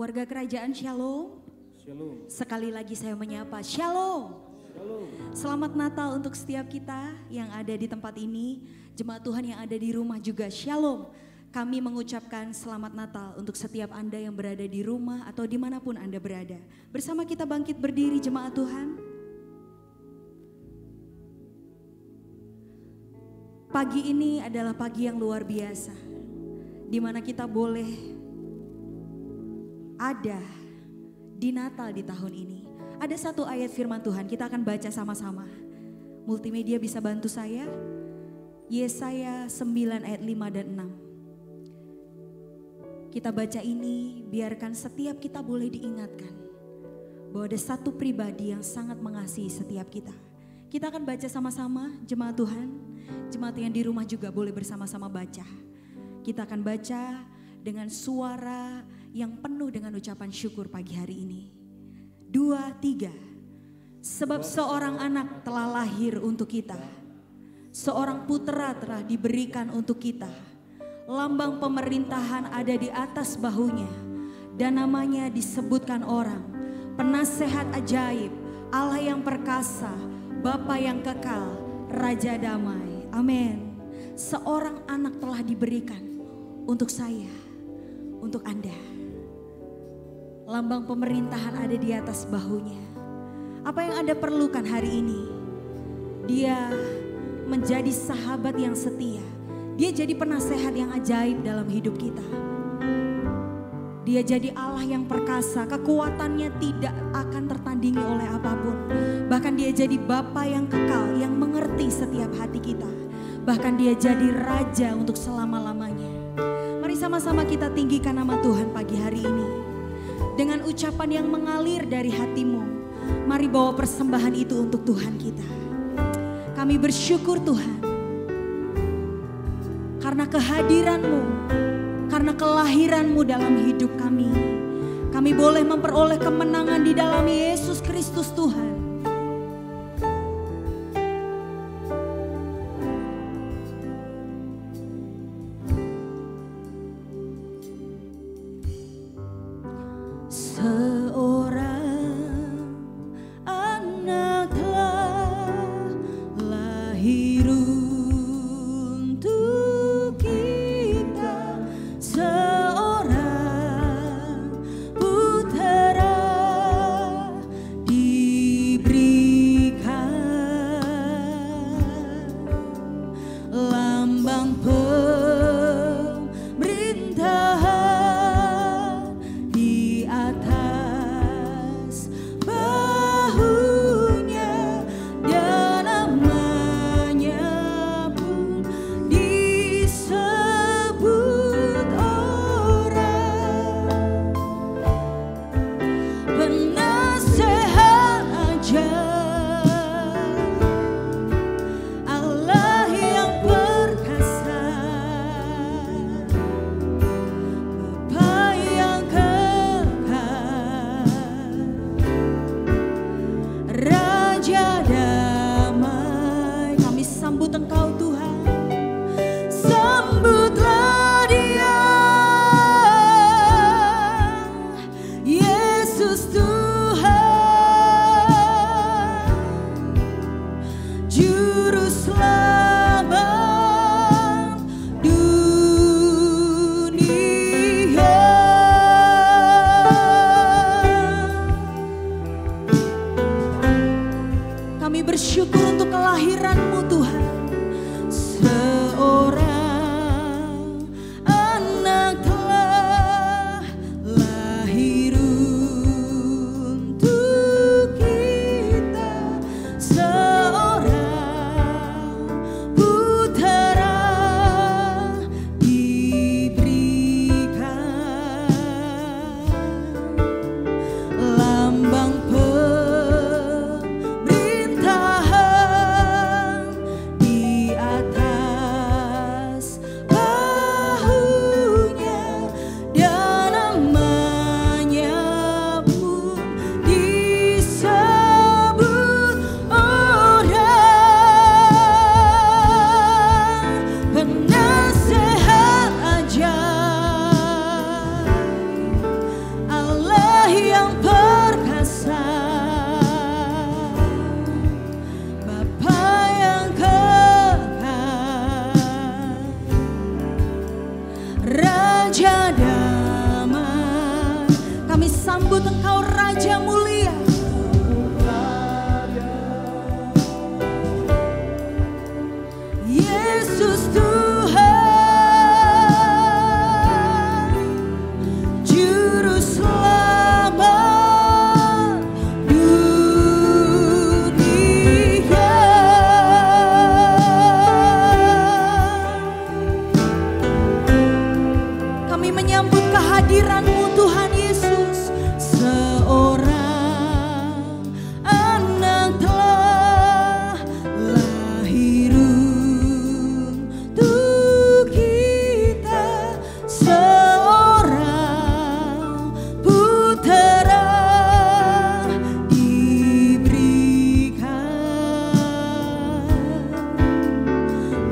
Warga kerajaan Shalom. Shalom. Sekali lagi saya menyapa Shalom. Shalom. Selamat Natal untuk setiap kita yang ada di tempat ini. Jemaat Tuhan yang ada di rumah juga Shalom. Kami mengucapkan selamat Natal untuk setiap Anda yang berada di rumah atau dimanapun Anda berada. Bersama kita bangkit berdiri jemaat Tuhan. Pagi ini adalah pagi yang luar biasa, di mana kita boleh ada di Natal di tahun ini. Ada satu ayat firman Tuhan, kita akan baca sama-sama. Multimedia bisa bantu saya. Yesaya 9 ayat 5 dan 6. Kita baca ini, biarkan setiap kita boleh diingatkan bahwa ada satu pribadi yang sangat mengasihi setiap kita. Kita akan baca sama-sama, jemaat Tuhan. Jemaat yang di rumah juga boleh bersama-sama baca. Kita akan baca dengan suara yang penuh dengan ucapan syukur pagi hari ini. 2, 3. Sebab seorang anak telah lahir untuk kita. Seorang putera telah diberikan untuk kita. Lambang pemerintahan ada di atas bahunya. Dan namanya disebutkan orang. Penasehat ajaib, Allah yang perkasa, Bapa yang kekal, Raja damai. Amin. Seorang anak telah diberikan untuk saya, untuk Anda. Lambang pemerintahan ada di atas bahunya. Apa yang Anda perlukan hari ini? Dia menjadi sahabat yang setia. Dia jadi penasehat yang ajaib dalam hidup kita. Dia jadi Allah yang perkasa, kekuatannya tidak akan tertandingi oleh apapun. Bahkan dia jadi Bapa yang kekal, yang mengerti setiap hati kita. Bahkan dia jadi Raja untuk selama-lamanya. Mari sama-sama kita tinggikan nama Tuhan pagi hari ini. Dengan ucapan yang mengalir dari hatimu, mari bawa persembahan itu untuk Tuhan kita. Kami bersyukur Tuhan, karena kehadiran-Mu, karena kelahiran-Mu dalam hidup kami. Kami boleh memperoleh kemenangan di dalam Yesus Kristus Tuhan. Diberi sambut Engkau Raja mulia. Yesus Tuhan, Juru Selamat dunia. Kami menyambut kehadiran-Mu Tuhan Yesus. Seorang anak telah lahir untuk kita, seorang putera diberikan,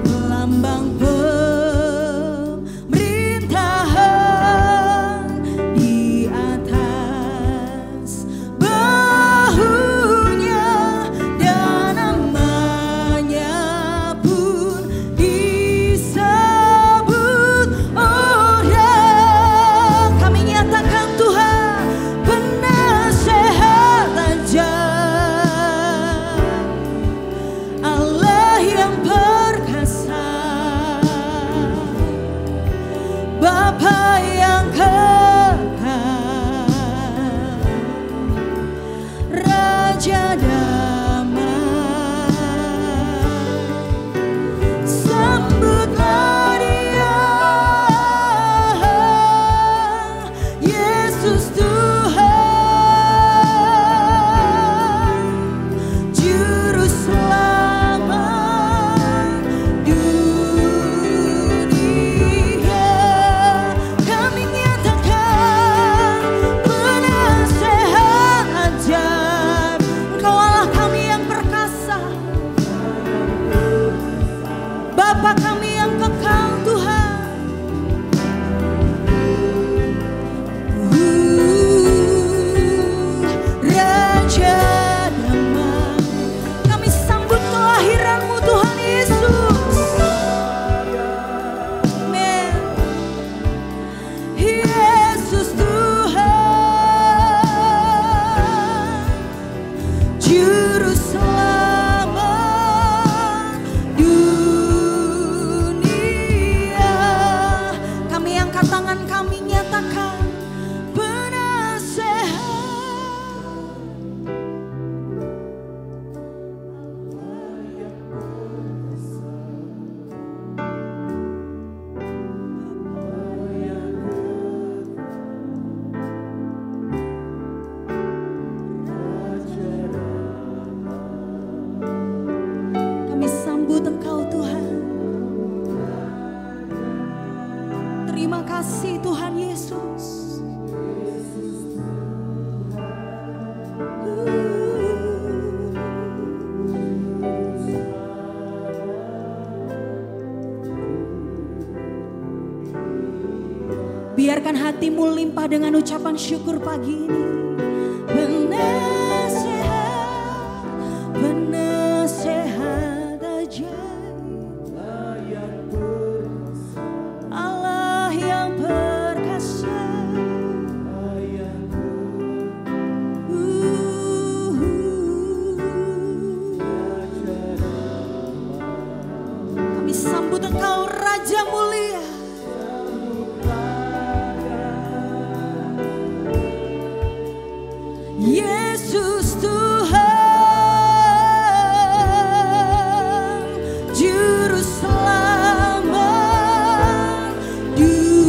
melambang pemerintahan di atas bahunya, dan namanya pun disebut orang. Kami nyatakan Tuhan, penasehat ajaib, Allah yang perkasa, Bapa yang kekal, Raja damai. Sambutlah Dia, Yesus Tuhan, Juru Selamat dunia. Kami nyatakan penasehat ajaib, Engkau Allah kami yang perkasa, Bapa kami yang kekal Tuhan. Raja damai, kami sambut kelahiran-Mu Tuhan Yesus. Amen. Yesus Tuhan, Juru Selamat dunia. Kami angkat tangan, kami nyatakan penasehat. Kami sambut Engkau Tuhan. Terima kasih Tuhan Yesus. Biarkan hatimu limpah dengan ucapan syukur pagi ini. Penasehat, penasehat ajaib, Allah yang perkasa, kami sambut Engkau Raja mulia. Yesus Tuhan, Juru Selamat dunia.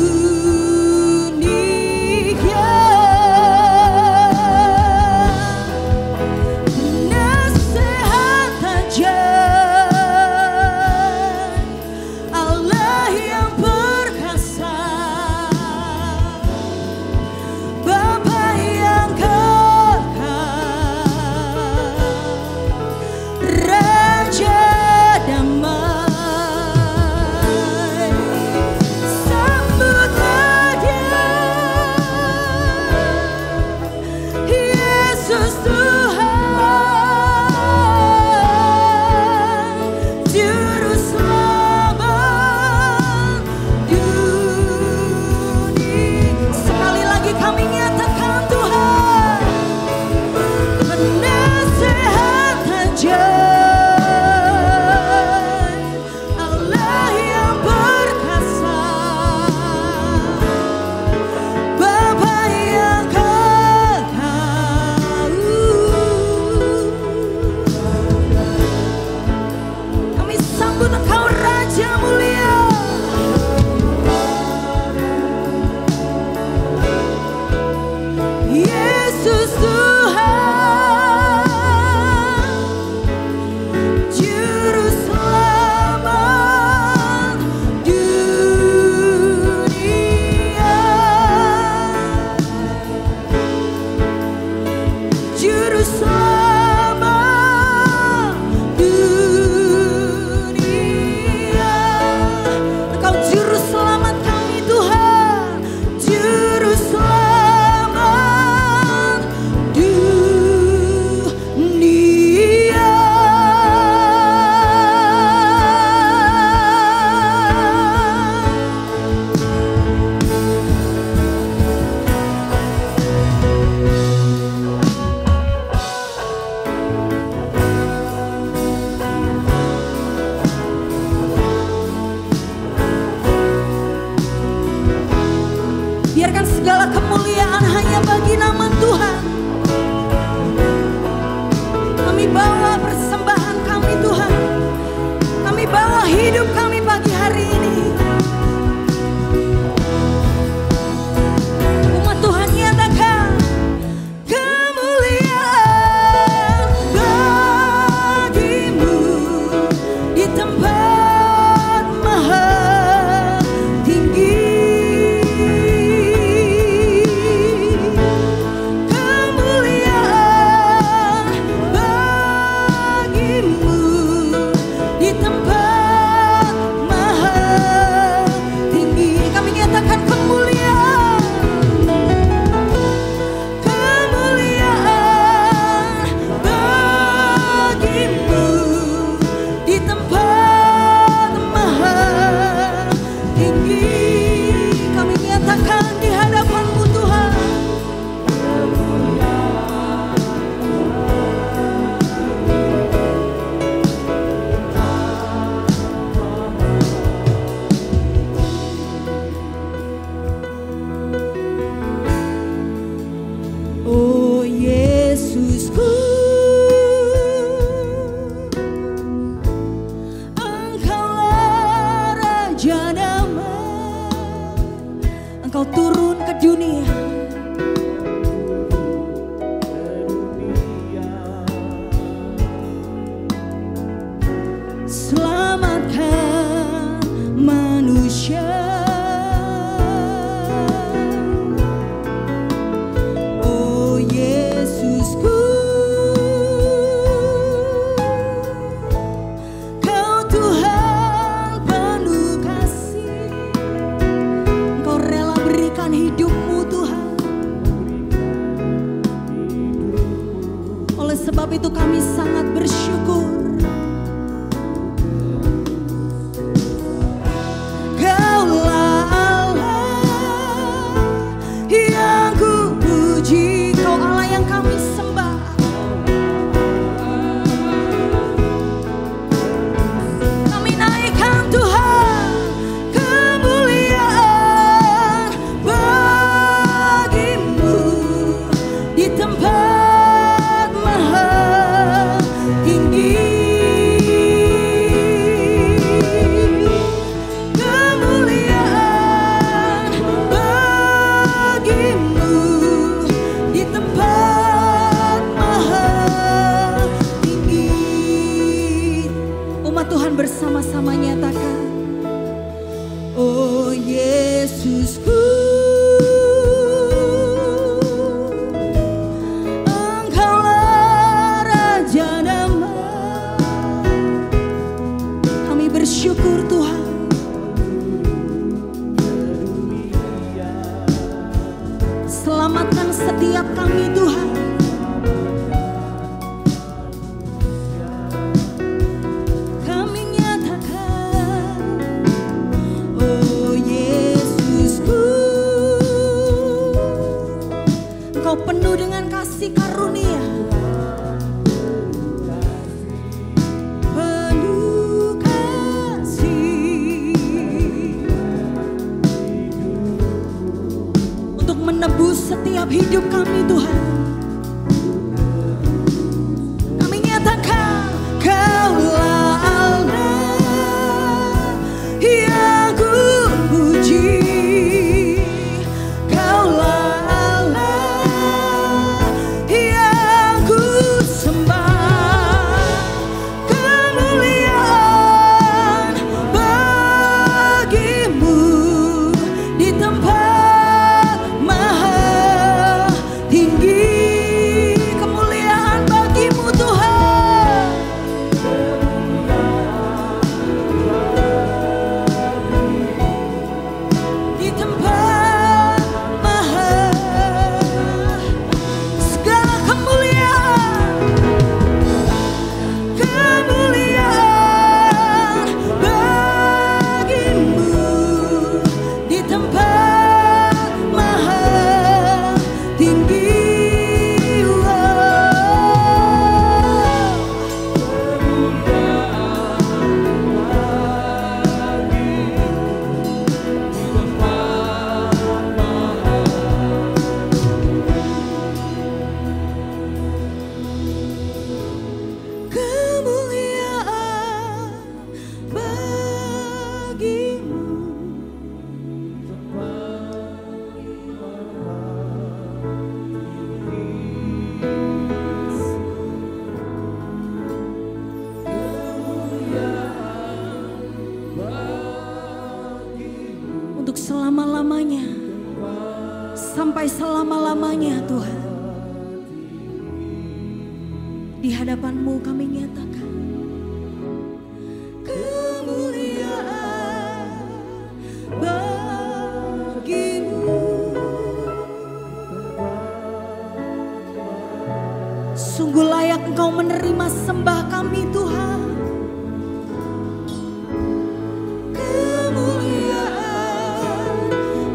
Penasehat ajaib, Allah yang perkasa, Bapa yang kekal, sebab itu kami sangat bersyukur. Kaulah Allah yang ku puji, Kau Allah yang kami sembah. Kami naikkan Tuhan, kemuliaan bagimu di tempat maha tinggi. Kemuliaan bagimu di tempat maha tinggi. Umat Tuhan bersama-sama nyatakan, oh Yesusku, Engkaulah Raja damai. Kami bersyukur Tuhan. Selamatkan setiap kami Tuhan. Kami nyatakan, oh Yesusku, Engkau penuh dengan kasih karunia, penuh kasih untuk menebus setiap hidup kami Tuhan. Kami nyatakan, Kaulah Allah yang ku puji, Kaulah Allah yang ku sembah. Kemuliaan bagimu di tempat maha tinggi. Kemuliaan bagimu Tuhan. Di tempat maha, segala kemuliaan, kemuliaan bagimu di tempat maha tinggi. Kemuliaan bagimu. Untuk selama-lamanya, sampai selama-lamanya Tuhan, di hadapan-Mu kami nyatakan, kemuliaan bagimu. Sungguh layak Engkau menerima sembah kami Tuhan. Kemuliaan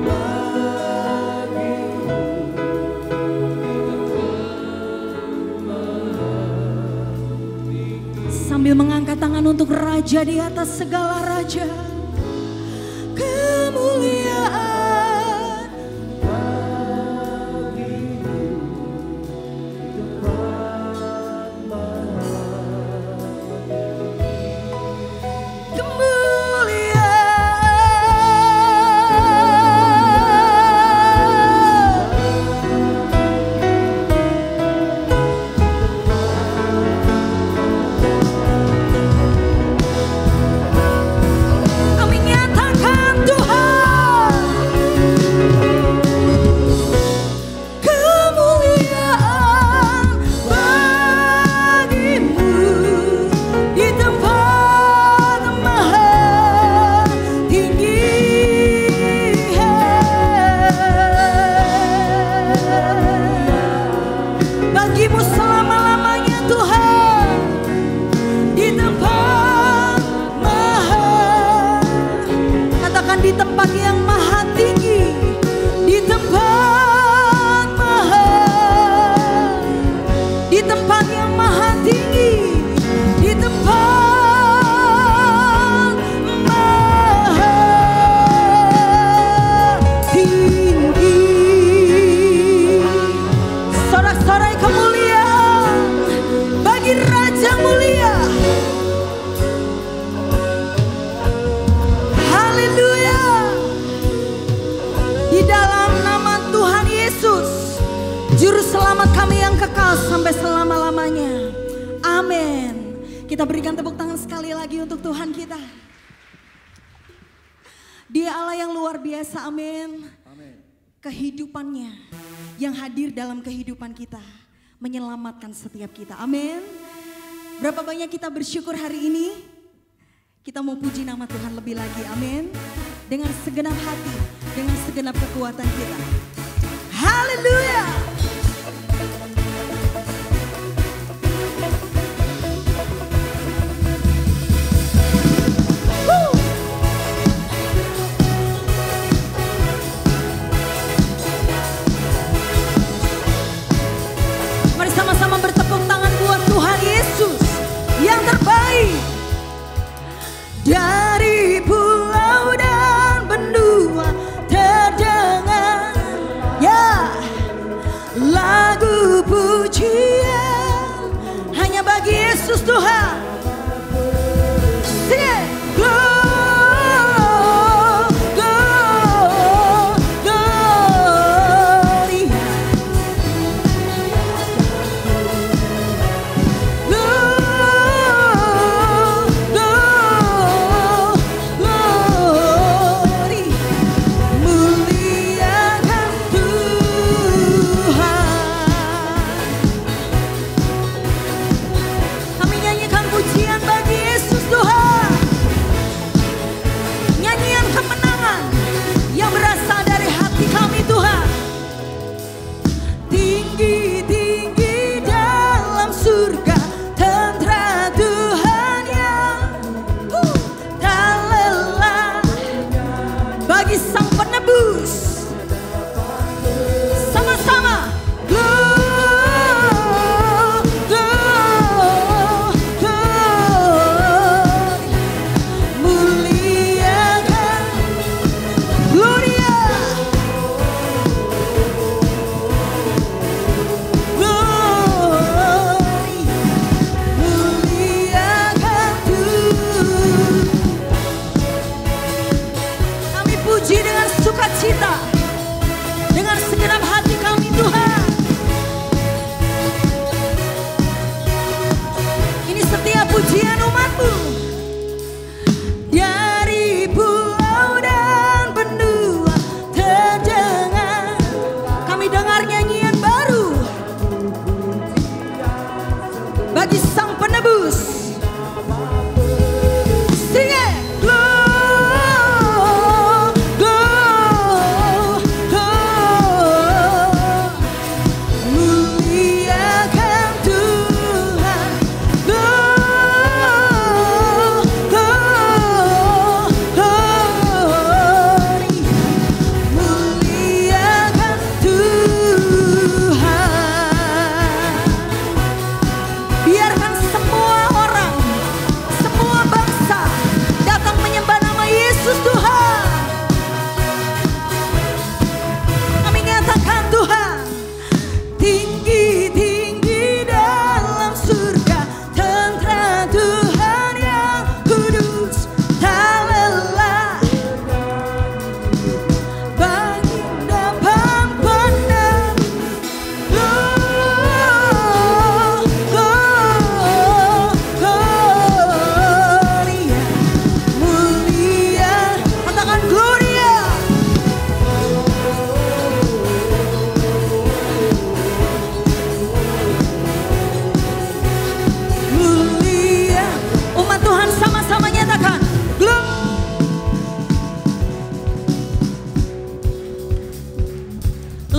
bagimu. Sambil mengangkat tangan untuk Raja di atas segala raja. Kemuliaan kemuliaan di tempat yang maha tinggi, di tempat maha tinggi. Sorak-sorai kemuliaan bagi Raja mulia. Haleluya. Di dalam nama Tuhan Yesus, Juru Selamat kami yang kekal sampai selama-lamanya. Amin. Kita berikan tepuk tangan sekali lagi untuk Tuhan kita. Dia Allah yang luar biasa, amin. Kehidupannya yang hadir dalam kehidupan kita, menyelamatkan setiap kita, amin. Berapa banyak kita bersyukur hari ini, kita mau puji nama Tuhan lebih lagi, amin. Dengan segenap hati, dengan segenap kekuatan kita. Haleluya. Mari sama-sama bertepuk tangan buat Tuhan Yesus yang terbaik. Dari pulau dan benua terdengar ya lagu pujian hanya bagi Yesus Tuhan. Sing it.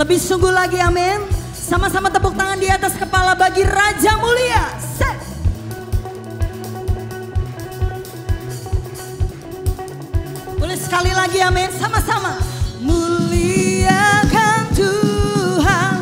Lebih sungguh lagi, amin. Sama-sama tepuk tangan di atas kepala bagi Raja mulia. Set. Boleh sekali lagi, amin. Sama-sama. Muliakan Tuhan.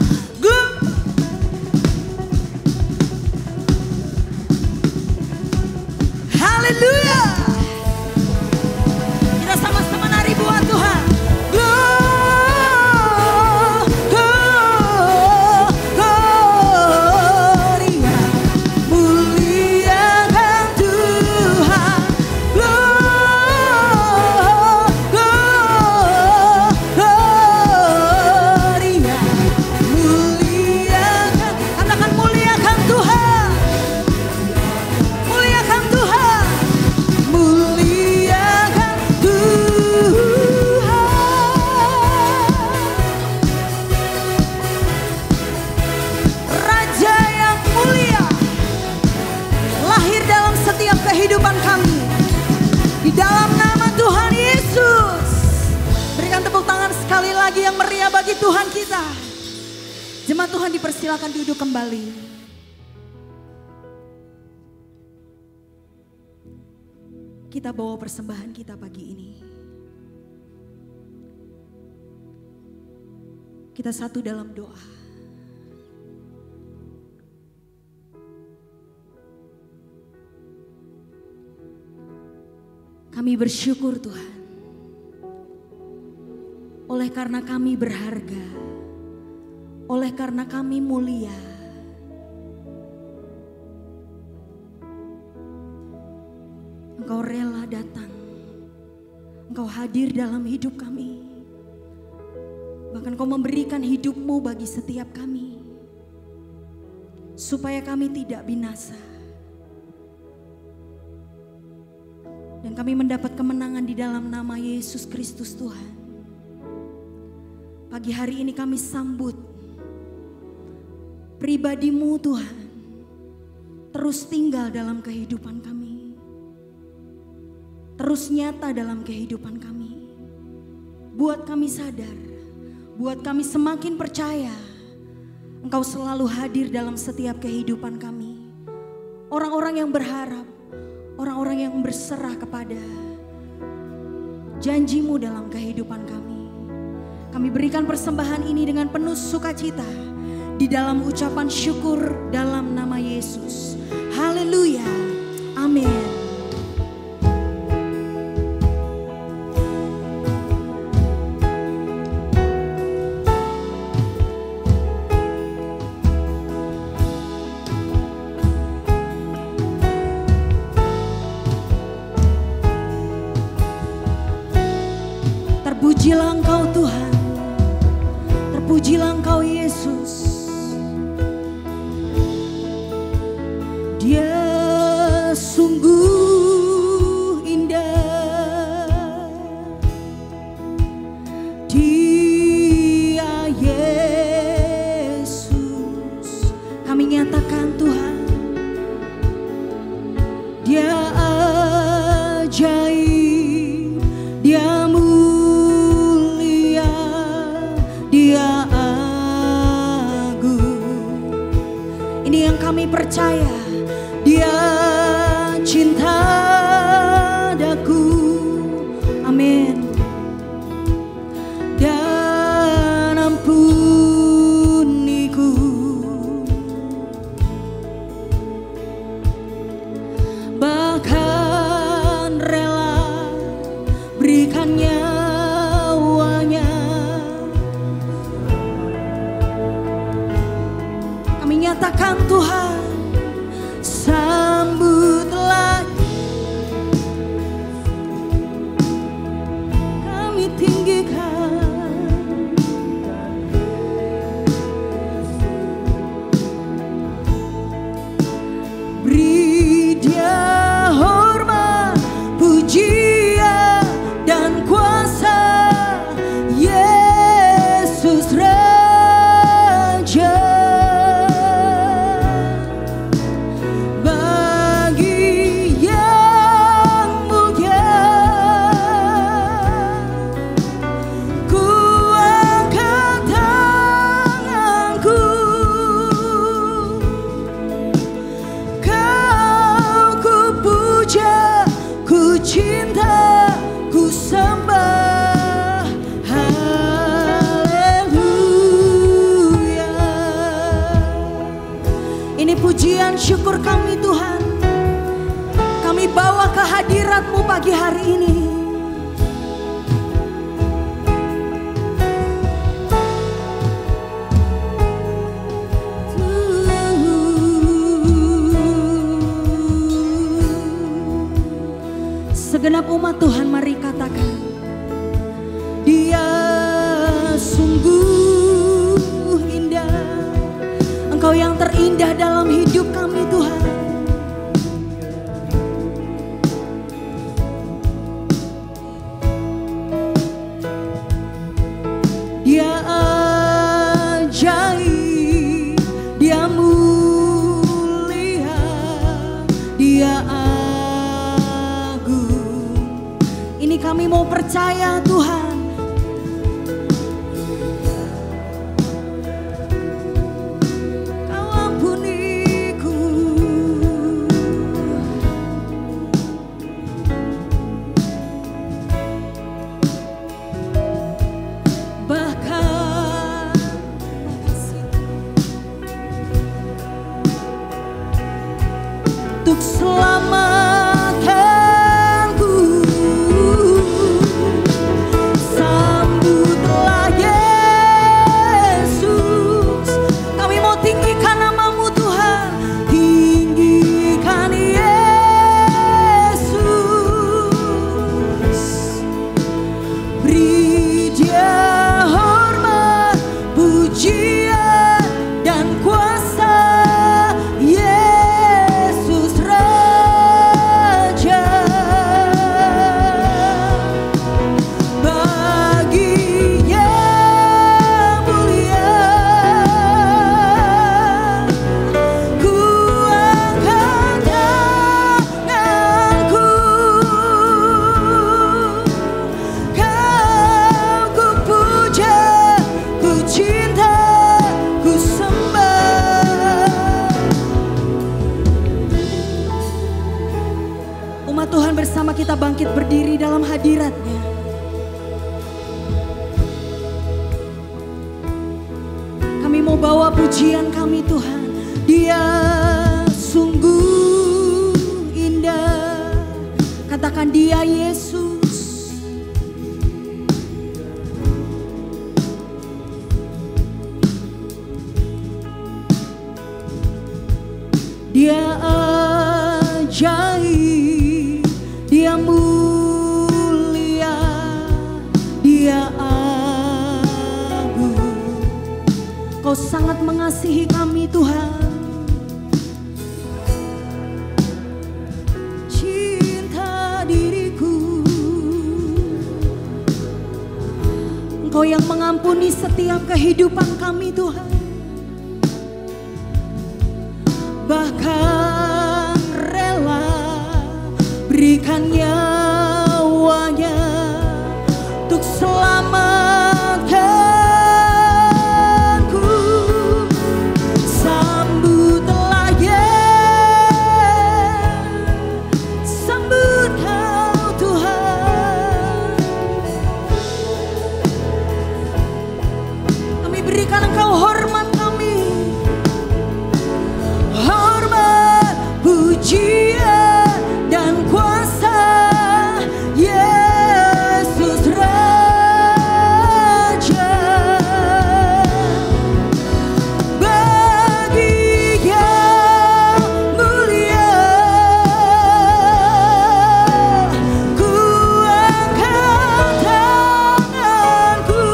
Tuhan kita. Jemaat Tuhan dipersilakan duduk kembali. Kita bawa persembahan kita pagi ini. Kita satu dalam doa. Kami bersyukur Tuhan. Oleh karena kami berharga. Oleh karena kami mulia. Engkau rela datang. Engkau hadir dalam hidup kami. Bahkan Kau memberikan hidup-Mu bagi setiap kami. Supaya kami tidak binasa. Dan kami mendapat kemenangan di dalam nama Yesus Kristus Tuhan. Pagi hari ini kami sambut pribadi-Mu Tuhan. Terus tinggal dalam kehidupan kami. Terus nyata dalam kehidupan kami. Buat kami sadar, buat kami semakin percaya Engkau selalu hadir dalam setiap kehidupan kami. Orang-orang yang berharap, orang-orang yang berserah kepada janji-Mu dalam kehidupan kami. Kami berikan persembahan ini dengan penuh sukacita di dalam ucapan syukur dalam nama Yesus. Haleluya. Amin. Terpujilah Engkau Tuhan, terpujilah Engkau Yesus. Dia sungguh indah, Dia Yesus. Kami nyatakan Tuhan, Dia ajaib, Dia Dia agung. Ini yang kami percaya. Dia cinta daku. Amin. Dan ampuniku. Bahkan rela berikan nyawanya. Nyatakan Tuhan, sambutlah kami tinggikan. Beri Dia hormat, pujian dan kuasa, Yesus Raja. Cinta ku sembah, haleluya. Ini pujian syukur kami Tuhan. Kami bawa ke hadirat-Mu pagi hari ini. Segenap umat Tuhan, mari katakan, Dia sungguh indah. Engkau yang terindah dalam hidup kami Tuhan. Dia ajaib, Dia mulia, Dia kami mau percaya Tuhan. untuk selamatkanku. Sambutlah Yesus, kami mau tinggikan namamu Tuhan, tinggikan Yesus. Beri Dia hormat, pujian dan kuasa, Yesus Raja. Bagi yang mulia, ku angkat tanganku, Kau ku puja, ku cinta, ku sembah. Umat Tuhan, bersama kita bangkit berdiri dalam hadirat-Nya. Kami mau bawa pujian kami Tuhan. Dia sungguh indah. Katakan Dia Yesus. Dia ajaib, Dia mulia, Dia agung. Kau sangat mengasihi kami Tuhan. Cinta diriku, Engkau yang mengampuni setiap kehidupan kami Tuhan. Bahkan rela berikan nyawanya untuk selamatkanku. Sambutlah Yesus, sambut Kau Tuhan. Kami berikan Engkau hormat kami, hormat, pujian dan kuasa, Yesus Raja. Bagi yang mulia, ku angkat tanganku,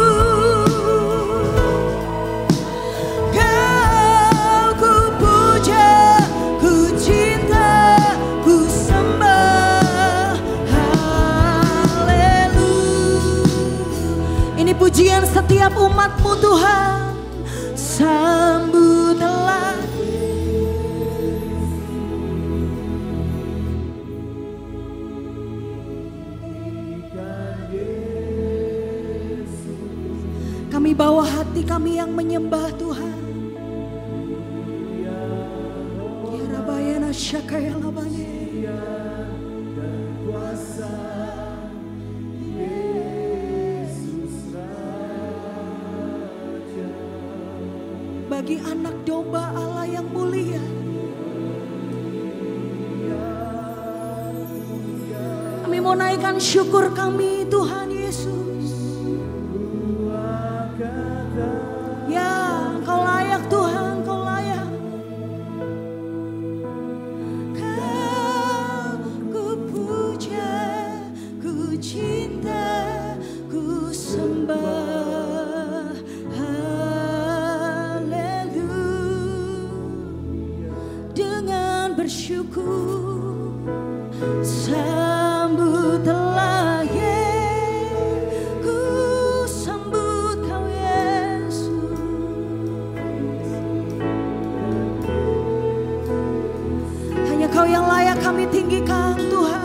Kau ku puja, ku cinta, ku sembah. Haleluya. Ini pujian setiap umat-Mu Tuhan. Sambutlah. Kami bawa hati kami yang menyembah Tuhan. Ya Rabayana Syakaya Labane. Bagi anak domba Allah yang mulia, kami mau naikkan syukur kami Tuhan Yesus. Ya, Kau layak Tuhan, Kau layak. Kau ku puja, ku cinta, ku sembah. Haleluya. Dengan bersyukur sambutlah Yesus, ku sambut Kau Yesus. Hanya Kau yang layak kami tinggikan Tuhan.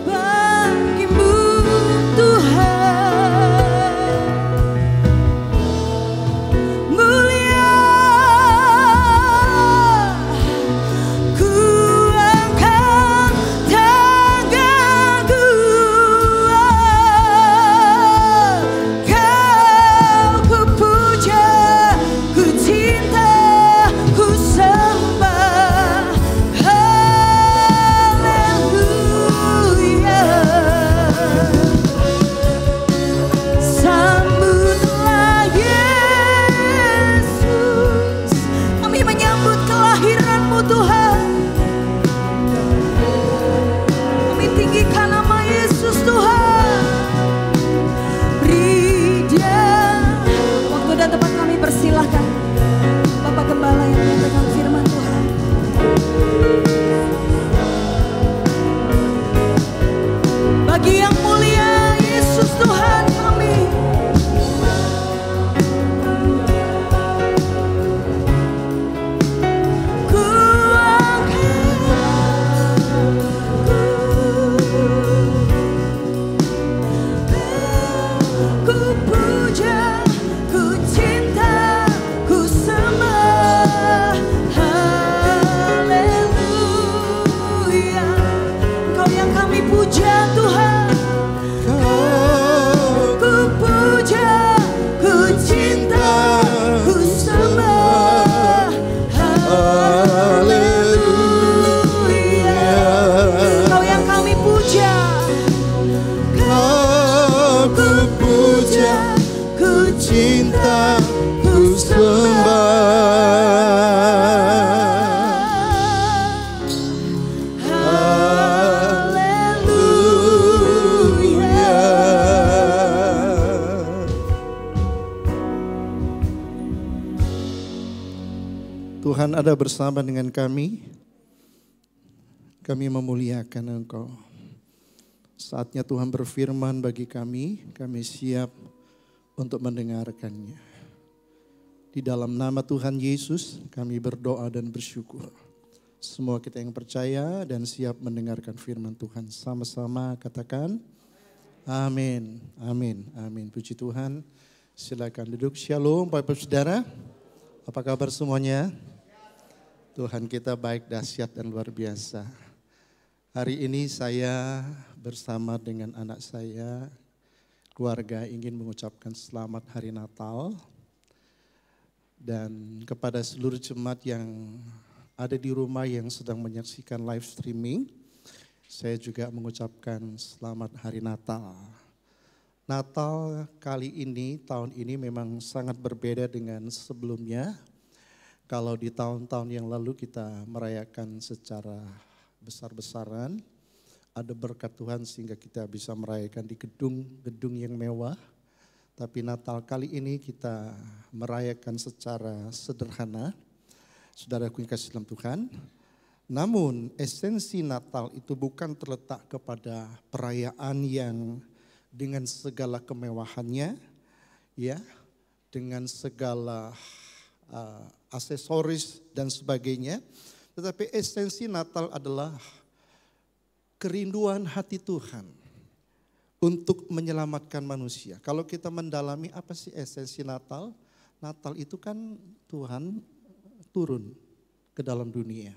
Bagimu Tuhan mulia, ku angkat tanganku, Tuhan ada bersama dengan kami memuliakan Engkau. Saatnya Tuhan berfirman bagi kami siap untuk mendengarkannya. Di dalam nama Tuhan Yesus kami berdoa dan bersyukur. Semua kita yang percaya dan siap mendengarkan firman Tuhan. Sama-sama katakan amin, amin, amin. Puji Tuhan. Silakan duduk. Shalom Bapak Saudara. Apa kabar semuanya? Tuhan kita baik, dahsyat dan luar biasa. Hari ini saya bersama dengan anak saya, keluarga ingin mengucapkan selamat Hari Natal. Dan kepada seluruh jemaat yang ada di rumah yang sedang menyaksikan live streaming, saya juga mengucapkan selamat Hari Natal. Natal kali ini, tahun ini memang sangat berbeda dengan sebelumnya. Kalau di tahun-tahun yang lalu kita merayakan secara besar-besaran, ada berkat Tuhan sehingga kita bisa merayakan di gedung yang mewah. Tapi Natal kali ini kita merayakan secara sederhana. Saudaraku yang kasih dalam Tuhan. Namun esensi Natal itu bukan terletak kepada perayaan yang dengan segala kemewahannya, ya, dengan segala aksesoris dan sebagainya. Tetapi esensi Natal adalah kerinduan hati Tuhan untuk menyelamatkan manusia. Kalau kita mendalami apa sih esensi Natal? Natal itu kan Tuhan turun ke dalam dunia.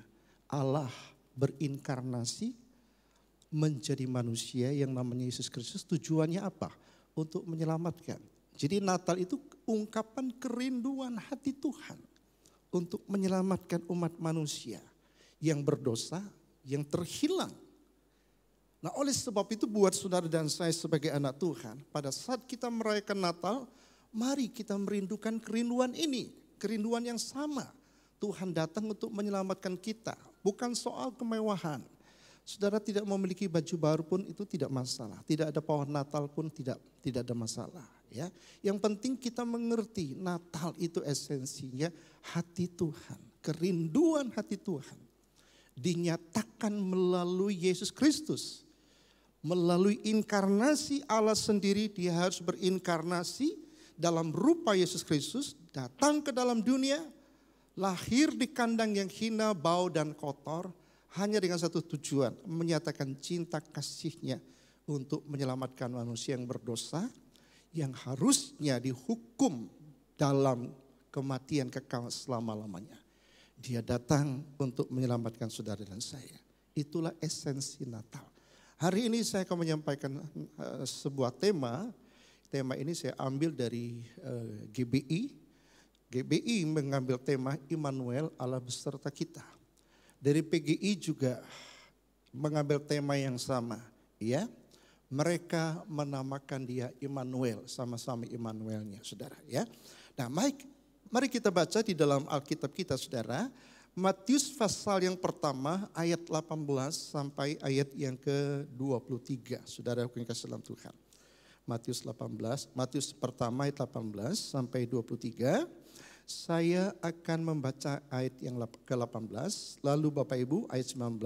Allah berinkarnasi menjadi manusia yang namanya Yesus Kristus. Tujuannya apa? Untuk menyelamatkan. Jadi Natal itu ungkapan kerinduan hati Tuhan untuk menyelamatkan umat manusia yang berdosa, yang terhilang. Nah, oleh sebab itu buat saudara dan saya sebagai anak Tuhan, pada saat kita merayakan Natal, mari kita merindukan kerinduan ini, kerinduan yang sama. Tuhan datang untuk menyelamatkan kita, bukan soal kemewahan. Saudara tidak memiliki baju baru pun itu tidak masalah, tidak ada pohon Natal pun tidak ada masalah. Ya, yang penting kita mengerti Natal itu esensinya hati Tuhan, kerinduan hati Tuhan dinyatakan melalui Yesus Kristus, melalui inkarnasi Allah sendiri. Dia harus berinkarnasi dalam rupa Yesus Kristus, datang ke dalam dunia, lahir di kandang yang hina, bau dan kotor, hanya dengan satu tujuan, menyatakan cinta kasihnya untuk menyelamatkan manusia yang berdosa, yang harusnya dihukum dalam kematian kekal selama-lamanya. Dia datang untuk menyelamatkan saudara dan saya. Itulah esensi Natal. Hari ini saya akan menyampaikan sebuah tema. Tema ini saya ambil dari GBI. GBI mengambil tema Immanuel, Allah beserta kita. Dari PGI juga mengambil tema yang sama, ya. Mereka menamakan dia Immanuel, sama-sama Immanuelnya, saudara, ya. Nah, mari kita baca di dalam Alkitab kita, saudara. Matius pasal yang pertama ayat 18 sampai ayat yang ke-23. Saudara yang kasih dalam Tuhan. Matius pertama ayat 18 sampai 23. Saya akan membaca ayat yang ke-18, lalu Bapak Ibu ayat 19,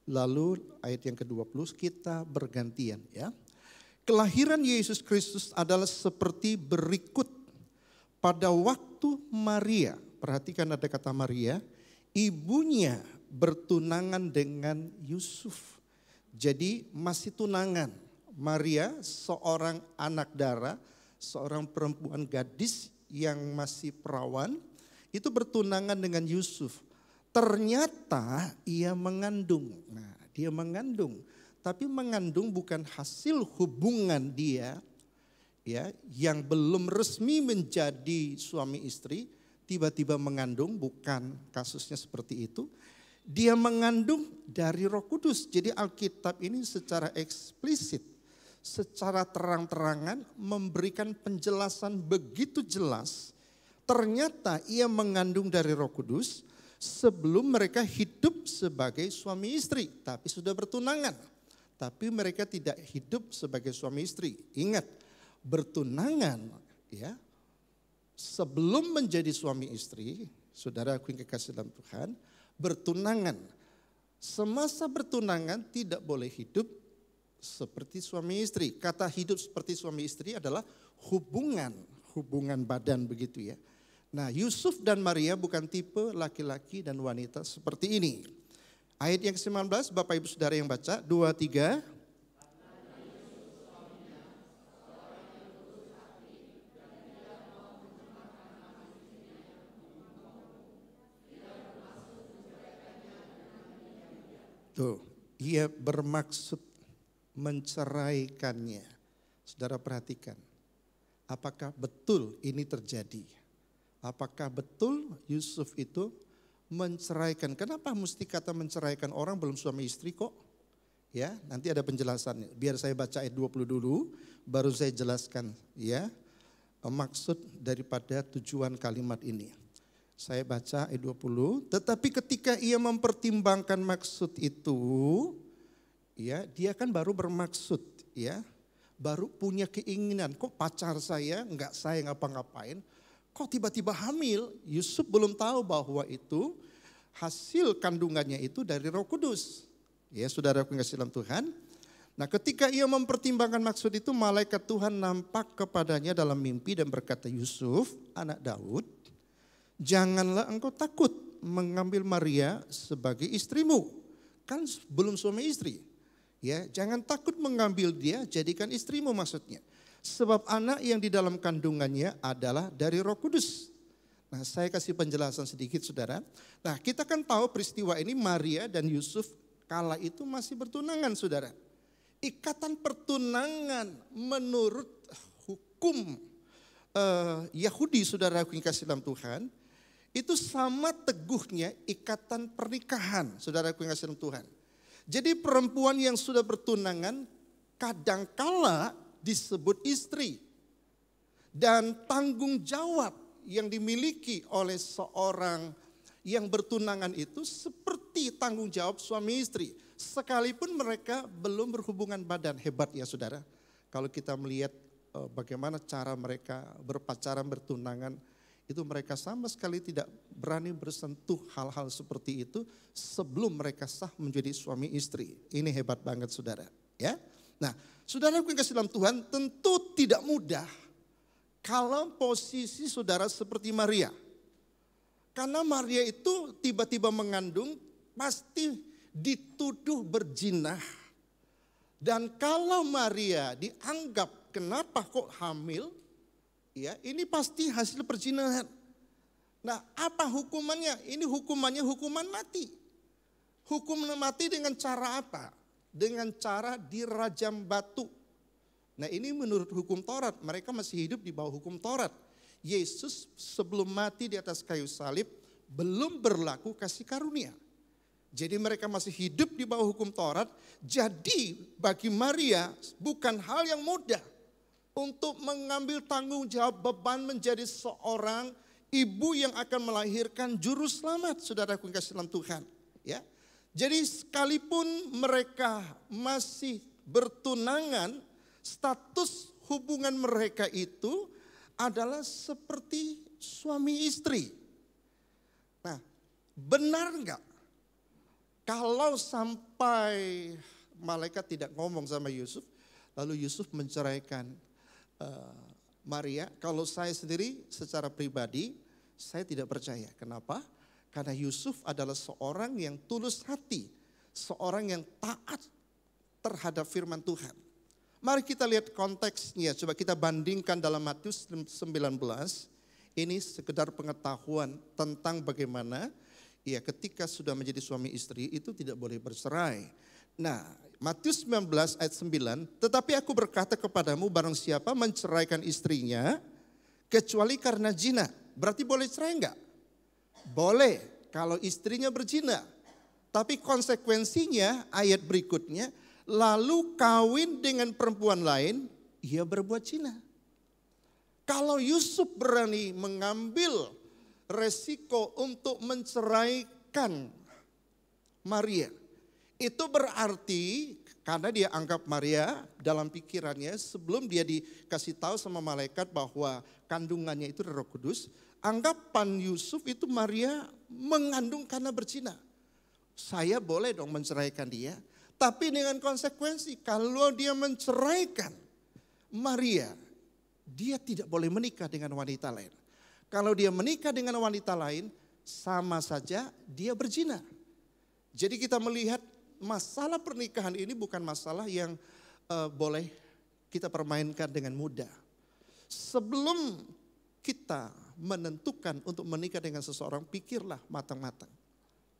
lalu ayat yang ke-20 kita bergantian, ya. Kelahiran Yesus Kristus adalah seperti berikut. Pada waktu Maria, perhatikan ada kata Maria, ibunya bertunangan dengan Yusuf. Jadi masih tunangan. Maria seorang anak darah, seorang perempuan gadis yang masih perawan, itu bertunangan dengan Yusuf. Ternyata ia mengandung. Nah, dia mengandung, tapi mengandung bukan hasil hubungan dia, ya, yang belum resmi menjadi suami istri, tiba-tiba mengandung, bukan kasusnya seperti itu. Dia mengandung dari Roh Kudus. Jadi Alkitab ini secara eksplisit, secara terang-terangan memberikan penjelasan begitu jelas. Ternyata ia mengandung dari Roh Kudus sebelum mereka hidup sebagai suami istri, tapi sudah bertunangan. Tapi mereka tidak hidup sebagai suami istri. Ingat, bertunangan, ya, sebelum menjadi suami istri, saudara aku yang kekasih dalam Tuhan, bertunangan. Semasa bertunangan tidak boleh hidup seperti suami istri. Kata hidup seperti suami istri adalah hubungan badan begitu ya. Nah, Yusuf dan Maria bukan tipe laki-laki dan wanita seperti ini. Ayat yang ke-19, Bapak Ibu Saudara yang baca, 2, 3. Tuh, ia bermaksud menceraikannya. Saudara perhatikan, apakah betul ini terjadi? Apakah betul Yusuf itu menceraikan? Kenapa mesti kata menceraikan, orang belum suami istri kok? Ya, nanti ada penjelasannya. Biar saya baca ayat 20 dulu, baru saya jelaskan ya maksud daripada tujuan kalimat ini. Saya baca ayat 20, tetapi ketika ia mempertimbangkan maksud itu, ya dia kan baru bermaksud ya, baru punya keinginan, kok pacar saya enggak saya ngapa-ngapain, kok tiba-tiba hamil. Yusuf belum tahu bahwa itu hasil kandungannya itu dari Roh Kudus. Ya saudaraku yang kasih dalam Tuhan. Nah ketika ia mempertimbangkan maksud itu, malaikat Tuhan nampak kepadanya dalam mimpi dan berkata, Yusuf anak Daud, janganlah engkau takut mengambil Maria sebagai istrimu. Kan belum suami istri. Ya, jangan takut mengambil dia jadikan istrimu maksudnya. Sebab anak yang di dalam kandungannya adalah dari Roh Kudus. Nah, saya kasih penjelasan sedikit saudara. Nah, kita kan tahu peristiwa ini Maria dan Yusuf kala itu masih bertunangan saudara. Ikatan pertunangan menurut hukum Yahudi saudaraku yang kasih dalam Tuhan, itu sama teguhnya ikatan pernikahan, saudaraku yang kasih dalam Tuhan. Jadi perempuan yang sudah bertunangan kadangkala disebut istri. Dan tanggung jawab yang dimiliki oleh seorang yang bertunangan itu seperti tanggung jawab suami istri. Sekalipun mereka belum berhubungan badan. Hebat ya saudara. Kalau kita melihat bagaimana cara mereka berpacaran, bertunangan, itu mereka sama sekali tidak berani bersentuh hal-hal seperti itu sebelum mereka sah menjadi suami istri. Ini hebat banget saudara. Ya. Nah, saudara yang kasih dalam Tuhan, tentu tidak mudah kalau posisi saudara seperti Maria. Karena Maria itu tiba-tiba mengandung pasti dituduh berzinah. Dan kalau Maria dianggap kenapa kok hamil, ya, ini pasti hasil perzinahan. Nah, apa hukumannya? Ini hukumannya hukuman mati. Hukuman mati dengan cara apa? Dengan cara dirajam batu. Nah, ini menurut hukum Taurat, mereka masih hidup di bawah hukum Taurat. Yesus sebelum mati di atas kayu salib belum berlaku kasih karunia. Jadi mereka masih hidup di bawah hukum Taurat. Jadi bagi Maria bukan hal yang mudah untuk mengambil tanggung jawab beban menjadi seorang ibu yang akan melahirkan juru selamat, saudaraku yang kasih dalam Tuhan. Ya, jadi sekalipun mereka masih bertunangan, status hubungan mereka itu adalah seperti suami istri. Nah, benar enggak kalau sampai malaikat tidak ngomong sama Yusuf, lalu Yusuf menceraikan Maria? Kalau saya sendiri secara pribadi, saya tidak percaya. Kenapa? Karena Yusuf adalah seorang yang tulus hati, seorang yang taat terhadap firman Tuhan. Mari kita lihat konteksnya, coba kita bandingkan dalam Matius 19. Ini sekedar pengetahuan tentang bagaimana ya ketika sudah menjadi suami istri itu tidak boleh bercerai. Nah, Matius 19 ayat 9, tetapi aku berkata kepadamu barang siapa menceraikan istrinya kecuali karena zina. Berarti boleh cerai enggak? Boleh kalau istrinya berzina. Tapi konsekuensinya ayat berikutnya, lalu kawin dengan perempuan lain, ia berbuat zina. Kalau Yusuf berani mengambil resiko untuk menceraikan Maria, itu berarti karena dia anggap Maria dalam pikirannya sebelum dia dikasih tahu sama malaikat bahwa kandungannya itu Roh Kudus, anggapan Yusuf itu Maria mengandung karena berzina. Saya boleh dong menceraikan dia, tapi dengan konsekuensi kalau dia menceraikan Maria, dia tidak boleh menikah dengan wanita lain. Kalau dia menikah dengan wanita lain, sama saja dia berzina. Jadi kita melihat masalah pernikahan ini bukan masalah yang boleh kita permainkan dengan mudah. Sebelum kita menentukan untuk menikah dengan seseorang, pikirlah matang-matang.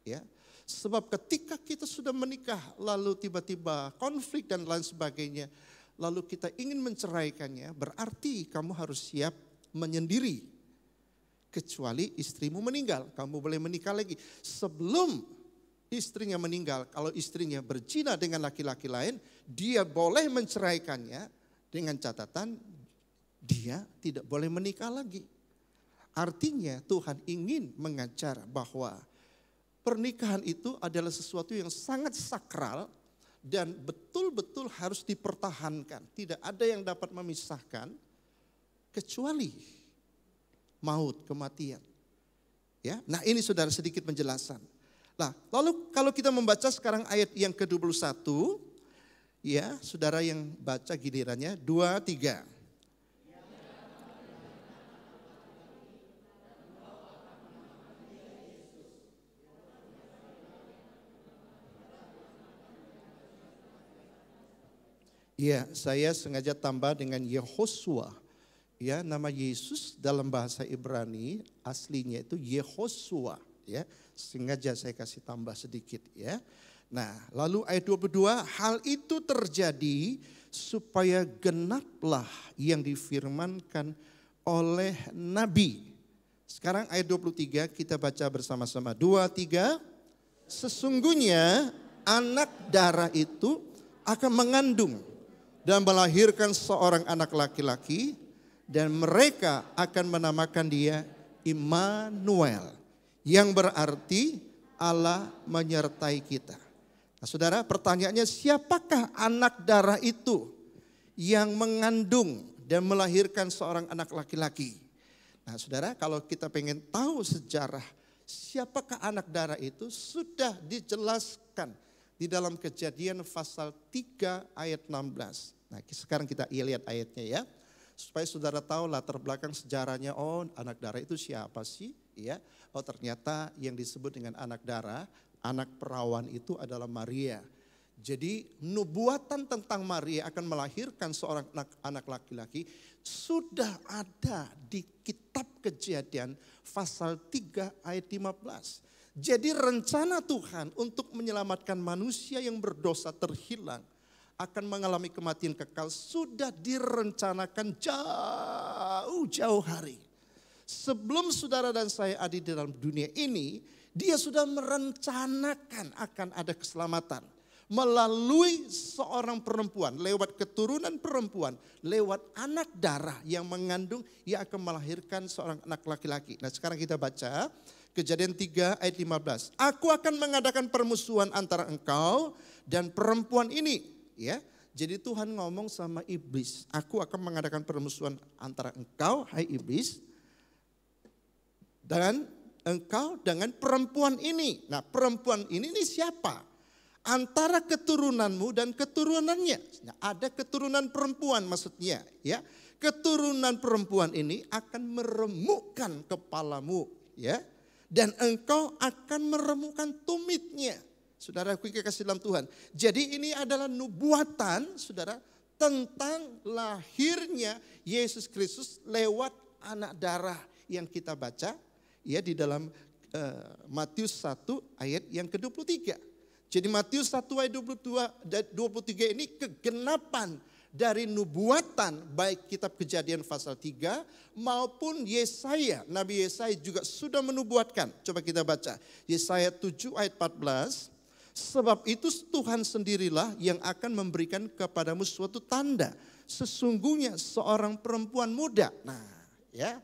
Ya, sebab ketika kita sudah menikah, lalu tiba-tiba konflik dan lain sebagainya, lalu kita ingin menceraikannya, berarti kamu harus siap menyendiri. Kecuali istrimu meninggal, kamu boleh menikah lagi. Sebelum istrinya meninggal, kalau istrinya berzina dengan laki-laki lain, dia boleh menceraikannya dengan catatan dia tidak boleh menikah lagi. Artinya Tuhan ingin mengajar bahwa pernikahan itu adalah sesuatu yang sangat sakral dan betul-betul harus dipertahankan. Tidak ada yang dapat memisahkan kecuali maut, kematian. Ya, nah ini saudara sedikit penjelasan. Nah, lalu kalau kita membaca sekarang ayat yang ke-21, ya, saudara yang baca gilirannya 2, 3. Ya, saya sengaja tambah dengan Yehosua. Ya, nama Yesus dalam bahasa Ibrani aslinya itu Yehosua, ya. Sengaja saya kasih tambah sedikit, ya. Nah, lalu ayat 22, hal itu terjadi supaya genaplah yang difirmankan oleh nabi. Sekarang ayat 23 kita baca bersama-sama. 2, 3. Sesungguhnya anak darah itu akan mengandung dan melahirkan seorang anak laki-laki, dan mereka akan menamakan dia Immanuel, yang berarti Allah menyertai kita. Nah, saudara, pertanyaannya siapakah anak darah itu yang mengandung dan melahirkan seorang anak laki-laki? Nah, saudara, kalau kita pengen tahu sejarah siapakah anak darah itu, sudah dijelaskan di dalam Kejadian pasal 3 ayat 16. Nah, sekarang kita lihat ayatnya ya. Supaya saudara tahu latar belakang sejarahnya, oh anak darah itu siapa sih? Ya, oh ternyata yang disebut dengan anak darah, anak perawan itu adalah Maria. Jadi nubuatan tentang Maria akan melahirkan seorang anak laki-laki sudah ada di kitab Kejadian pasal 3 ayat 15. Jadi rencana Tuhan untuk menyelamatkan manusia yang berdosa terhilang, akan mengalami kematian kekal, sudah direncanakan jauh-jauh hari. Sebelum saudara dan saya ada di dalam dunia ini, dia sudah merencanakan akan ada keselamatan. Melalui seorang perempuan, lewat keturunan perempuan, lewat anak darah yang mengandung, ia akan melahirkan seorang anak laki-laki. Nah sekarang kita baca Kejadian 3 ayat 15. Aku akan mengadakan permusuhan antara engkau dan perempuan ini. Ya, jadi Tuhan ngomong sama iblis, aku akan mengadakan permusuhan antara engkau, hai iblis, dan engkau dengan perempuan ini. Nah, perempuan ini siapa? Antara keturunanmu dan keturunannya. Nah, ada keturunan perempuan maksudnya, ya. Keturunan perempuan ini akan meremukkan kepalamu, ya. Dan engkau akan meremukkan tumitnya. Saudara, aku kasih dalam Tuhan. Jadi ini adalah nubuatan, saudara, tentang lahirnya Yesus Kristus lewat anak darah yang kita baca ya di dalam Matius 1 ayat yang ke-23. Jadi Matius 1 ayat 23 ini kegenapan dari nubuatan baik kitab Kejadian pasal 3 maupun Yesaya. Nabi Yesaya juga sudah menubuatkan. Coba kita baca. Yesaya 7 ayat 14. Sebab itu Tuhan sendirilah yang akan memberikan kepadamu suatu tanda. Sesungguhnya seorang perempuan muda. Nah ya,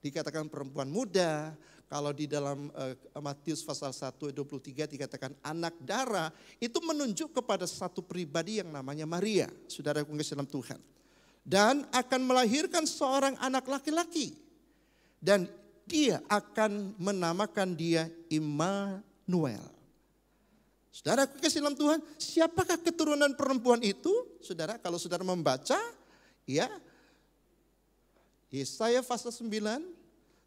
dikatakan perempuan muda. Kalau di dalam Matius pasal 1 ayat 23 dikatakan anak darah. Itu menunjuk kepada satu pribadi yang namanya Maria. Saudara yang kasih dalam Tuhan. Dan akan melahirkan seorang anak laki-laki. Dan dia akan menamakan dia Immanuel. Saudara kasih dalam Tuhan, siapakah keturunan perempuan itu? Saudara, kalau saudara membaca, ya, Yesaya pasal 9,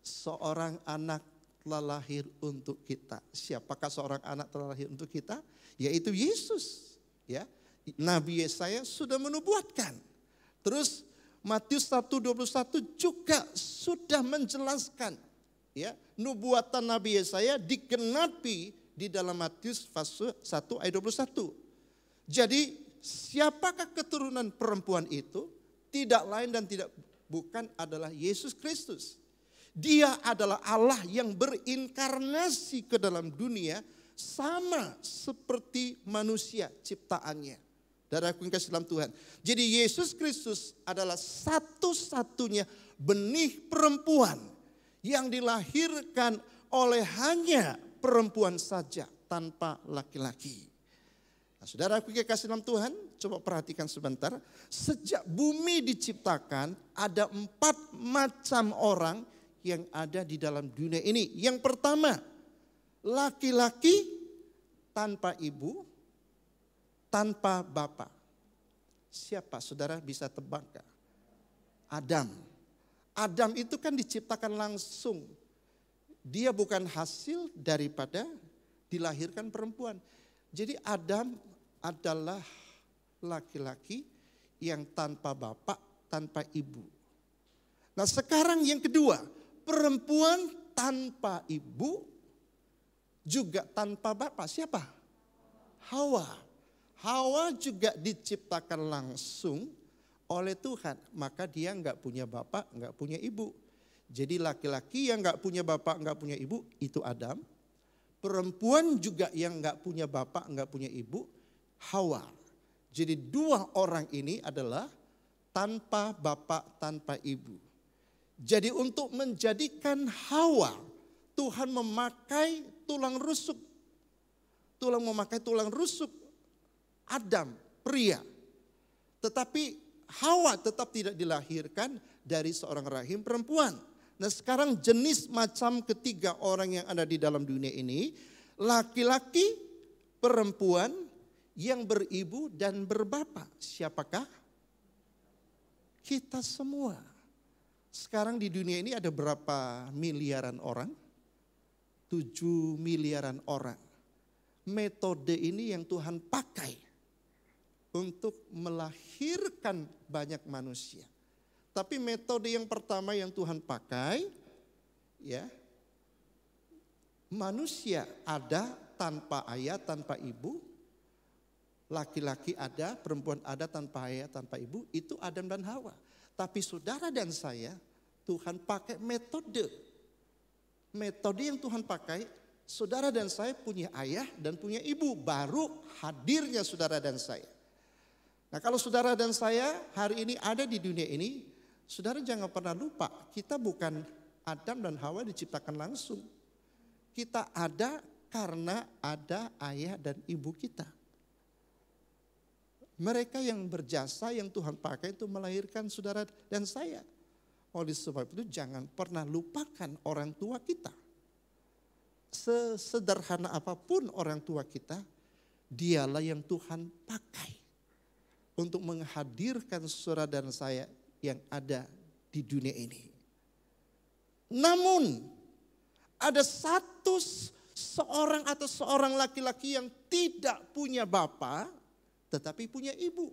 seorang anak telah lahir untuk kita. Siapakah seorang anak telah lahir untuk kita? Yaitu Yesus. Ya, Nabi Yesaya sudah menubuatkan. Terus Matius 1:21 juga sudah menjelaskan, ya, nubuatan Nabi Yesaya digenapi di dalam Matius pasal 1 ayat 21. Jadi siapakah keturunan perempuan itu? Tidak lain dan tidak bukan adalah Yesus Kristus. Dia adalah Allah yang berinkarnasi ke dalam dunia sama seperti manusia ciptaannya. Saudaraku yang kasih dalam Tuhan. Jadi Yesus Kristus adalah satu-satunya benih perempuan yang dilahirkan oleh hanya perempuan saja tanpa laki-laki. Nah, saudaraku yang kasih dalam Tuhan, coba perhatikan sebentar. Sejak bumi diciptakan ada 4 macam orang yang ada di dalam dunia ini. Yang pertama, laki-laki tanpa ibu, tanpa bapak. Siapa saudara bisa tebak? Adam. Adam itu kan diciptakan langsung. Dia bukan hasil daripada dilahirkan perempuan. Jadi Adam adalah laki-laki yang tanpa bapak, tanpa ibu. Nah sekarang yang kedua, perempuan tanpa ibu juga tanpa bapak. Siapa? Hawa. Hawa juga diciptakan langsung oleh Tuhan. Maka dia enggak punya bapak, enggak punya ibu. Jadi laki-laki yang enggak punya bapak, enggak punya ibu, itu Adam. Perempuan juga yang enggak punya bapak, enggak punya ibu, Hawa. Jadi 2 orang ini adalah tanpa bapak, tanpa ibu. Jadi untuk menjadikan Hawa, Tuhan memakai tulang rusuk. Memakai tulang rusuk Adam, pria. Tetapi Hawa tetap tidak dilahirkan dari seorang rahim perempuan. Nah sekarang jenis macam ketiga orang yang ada di dalam dunia ini, laki-laki, perempuan yang beribu dan berbapak. Siapakah? Kita semua. Sekarang di dunia ini ada berapa miliaran orang? 7 miliaran orang. Metode ini yang Tuhan pakai untuk melahirkan banyak manusia. Tapi metode yang pertama yang Tuhan pakai, ya, manusia ada tanpa ayah, tanpa ibu. Laki-laki ada, perempuan ada tanpa ayah, tanpa ibu. Itu Adam dan Hawa. Tapi saudara dan saya, Tuhan pakai metode. Metode yang Tuhan pakai, saudara dan saya punya ayah dan punya ibu. Baru hadirnya saudara dan saya. Nah kalau saudara dan saya hari ini ada di dunia ini, saudara jangan pernah lupa, kita bukan Adam dan Hawa diciptakan langsung. Kita ada karena ada ayah dan ibu kita. Mereka yang berjasa yang Tuhan pakai itu melahirkan saudara dan saya. Oleh sebab itu jangan pernah lupakan orang tua kita. Sesederhana apapun orang tua kita, dialah yang Tuhan pakai untuk menghadirkan saudara dan saya yang ada di dunia ini. Namun ada seorang atau seorang laki-laki yang tidak punya bapak tetapi punya ibu.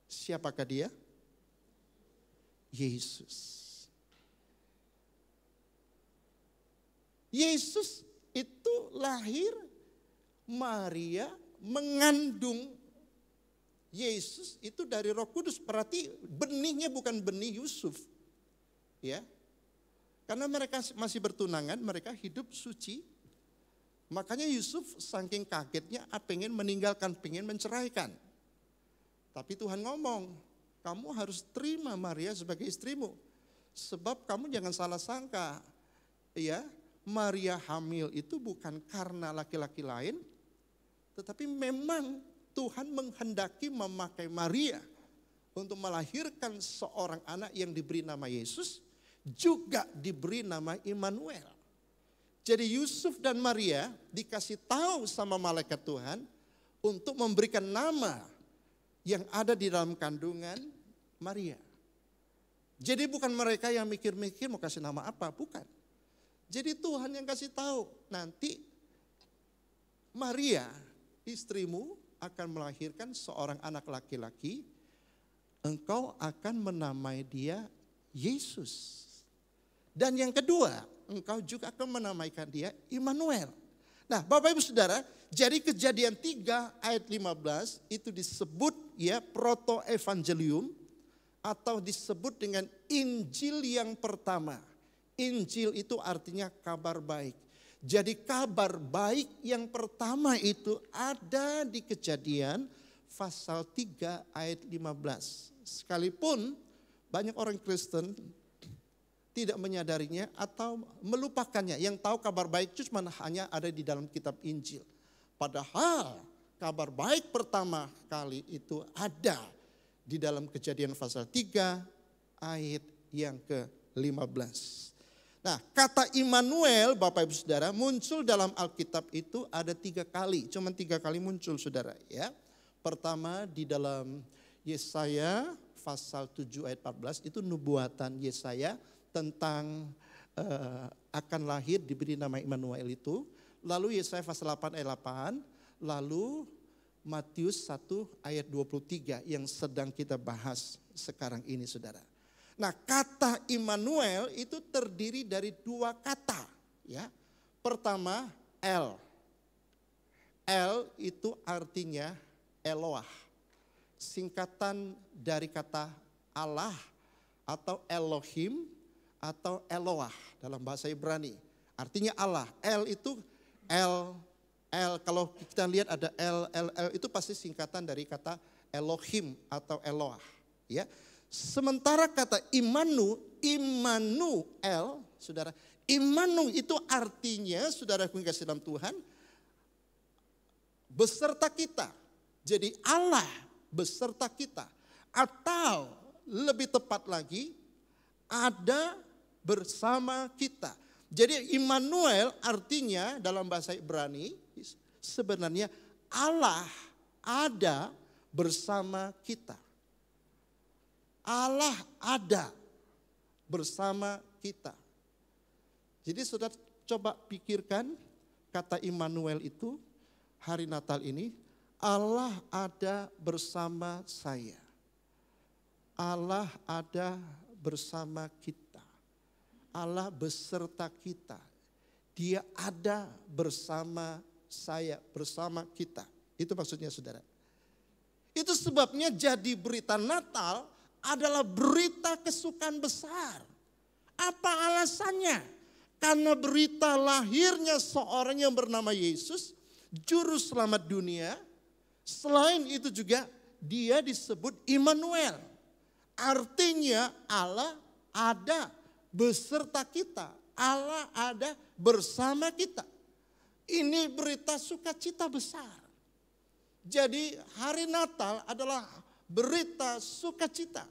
Siapakah dia? Yesus. Yesus itu lahir, Maria mengandung Yesus itu dari Roh Kudus. Berarti benihnya bukan benih Yusuf. Ya. Karena mereka masih bertunangan, mereka hidup suci. Makanya Yusuf saking kagetnya pengen meninggalkan, pengen menceraikan. Tapi Tuhan ngomong, kamu harus terima Maria sebagai istrimu. Sebab kamu jangan salah sangka. Ya, Maria hamil itu bukan karena laki-laki lain. Tetapi memang Tuhan menghendaki memakai Maria untuk melahirkan seorang anak yang diberi nama Yesus. juga diberi nama Immanuel. Jadi Yusuf dan Maria dikasih tahu sama malaikat Tuhan untuk memberikan nama yang ada di dalam kandungan Maria. Jadi bukan mereka yang mikir-mikir mau kasih nama apa, bukan. Jadi Tuhan yang kasih tahu, nanti Maria istrimu akan melahirkan seorang anak laki-laki, engkau akan menamai dia Yesus. Dan yang kedua, engkau juga akan menamaikan dia Immanuel. Nah, Bapak Ibu Saudara, jadi Kejadian 3 ayat 15 itu disebut ya proto-evangelium atau disebut dengan Injil yang pertama. Injil itu artinya kabar baik. Jadi kabar baik yang pertama itu ada di Kejadian pasal 3 ayat 15. Sekalipun banyak orang Kristen tidak menyadarinya atau melupakannya. Yang tahu kabar baik itu cuma hanya ada di dalam kitab Injil. Padahal kabar baik pertama kali itu ada di dalam Kejadian pasal 3 ayat yang ke-15. Nah, kata Immanuel Bapak Ibu Saudara muncul dalam Alkitab itu ada 3 kali. Cuma 3 kali muncul Saudara ya. Pertama di dalam Yesaya pasal 7 ayat 14 itu nubuatan Yesaya tentang akan lahir diberi nama Immanuel itu. Lalu Yesaya pasal 8 ayat 8, lalu Matius 1 ayat 23 yang sedang kita bahas sekarang ini Saudara. Nah, kata Immanuel itu terdiri dari 2 kata ya. Pertama El. El itu artinya Eloah. Singkatan dari kata Allah atau Elohim atau Eloah dalam bahasa Ibrani. Artinya Allah. El itu El kalau kita lihat ada El itu pasti singkatan dari kata Elohim atau Eloah. Ya. Sementara kata Immanuel, Saudara. Immanuel itu artinya, Saudara yang kasih dalam Tuhan, beserta kita. Jadi Allah beserta kita. Atau lebih tepat lagi, ada bersama kita. Jadi Immanuel artinya dalam bahasa Ibrani sebenarnya Allah ada bersama kita. Allah ada bersama kita. Jadi saudara coba pikirkan kata Immanuel itu hari Natal ini, Allah ada bersama saya. Allah ada bersama kita. Allah beserta kita. Dia ada bersama saya, bersama kita. Itu maksudnya saudara. Itu sebabnya jadi berita Natal adalah berita kesukaan besar. Apa alasannya? Karena berita lahirnya seorang yang bernama Yesus, juru selamat dunia. Selain itu juga dia disebut Immanuel. Artinya Allah ada beserta kita. Allah ada bersama kita. Ini berita sukacita besar. Jadi hari Natal adalah berita sukacita.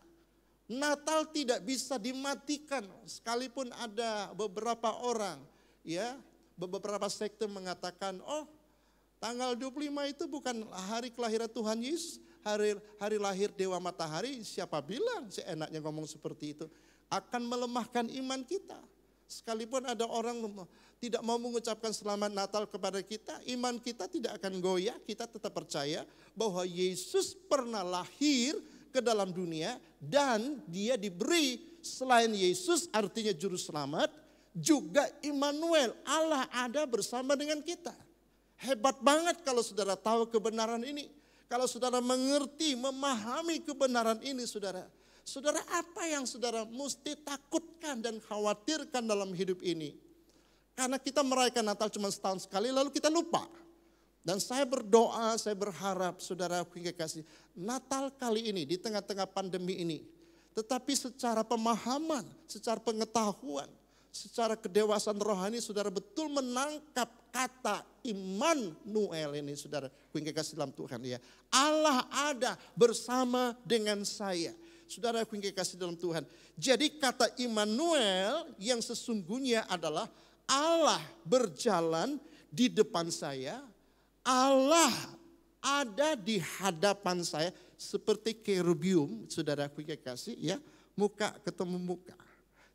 Natal tidak bisa dimatikan sekalipun ada beberapa orang ya, beberapa sekte mengatakan, oh tanggal 25 itu bukan hari kelahiran Tuhan Yesus, hari lahir Dewa Matahari. Siapa bilang seenaknya ngomong seperti itu? Akan melemahkan iman kita. Sekalipun ada orang tidak mau mengucapkan selamat Natal kepada kita, iman kita tidak akan goyah, kita tetap percaya bahwa Yesus pernah lahir ke dalam dunia dan dia diberi selain Yesus artinya juru selamat, juga Immanuel, Allah ada bersama dengan kita. Hebat banget kalau saudara tahu kebenaran ini. Kalau saudara mengerti, memahami kebenaran ini saudara. Saudara, apa yang saudara mesti takutkan dan khawatirkan dalam hidup ini? Karena kita merayakan Natal cuma setahun sekali lalu kita lupa. Dan saya berdoa, saya berharap saudara yang kasih, Natal kali ini di tengah-tengah pandemi ini, tetapi secara pemahaman, secara pengetahuan, secara kedewasaan rohani saudara betul menangkap kata Immanuel ini saudara yang kasih dalam Tuhan ya. Allah ada bersama dengan saya. Saudara yang kekasih dalam Tuhan. Jadi kata Immanuel yang sesungguhnya adalah Allah berjalan di depan saya. Allah ada di hadapan saya seperti kerubium, saudara yang kekasih ya. Muka ketemu muka.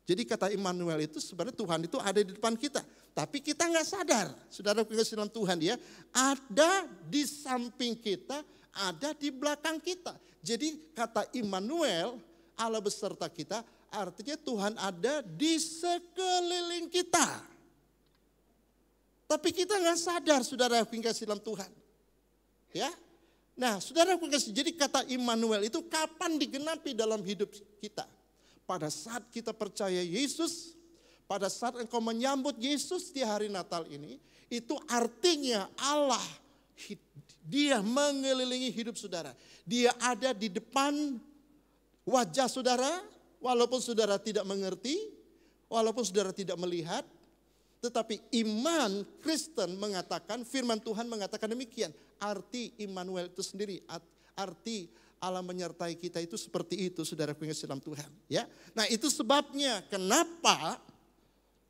Jadi kata Immanuel itu sebenarnya Tuhan itu ada di depan kita. Tapi kita nggak sadar, saudara kekasih dalam Tuhan ya. Ada di samping kita, ada di belakang kita. Jadi kata Immanuel, Allah beserta kita, artinya Tuhan ada di sekeliling kita. Tapi kita nggak sadar, saudara kekasih dalam Tuhan. Ya, nah saudara kekasih, jadi kata Immanuel itu kapan digenapi dalam hidup kita? Pada saat kita percaya Yesus, pada saat engkau menyambut Yesus di hari Natal ini, itu artinya Allah, dia mengelilingi hidup saudara. Dia ada di depan wajah saudara, walaupun saudara tidak mengerti, walaupun saudara tidak melihat. Tetapi iman Kristen mengatakan, firman Tuhan mengatakan demikian. Arti Immanuel itu sendiri, arti Allah menyertai kita itu seperti itu, saudara kekasih dalam Tuhan. Ya, nah itu sebabnya kenapa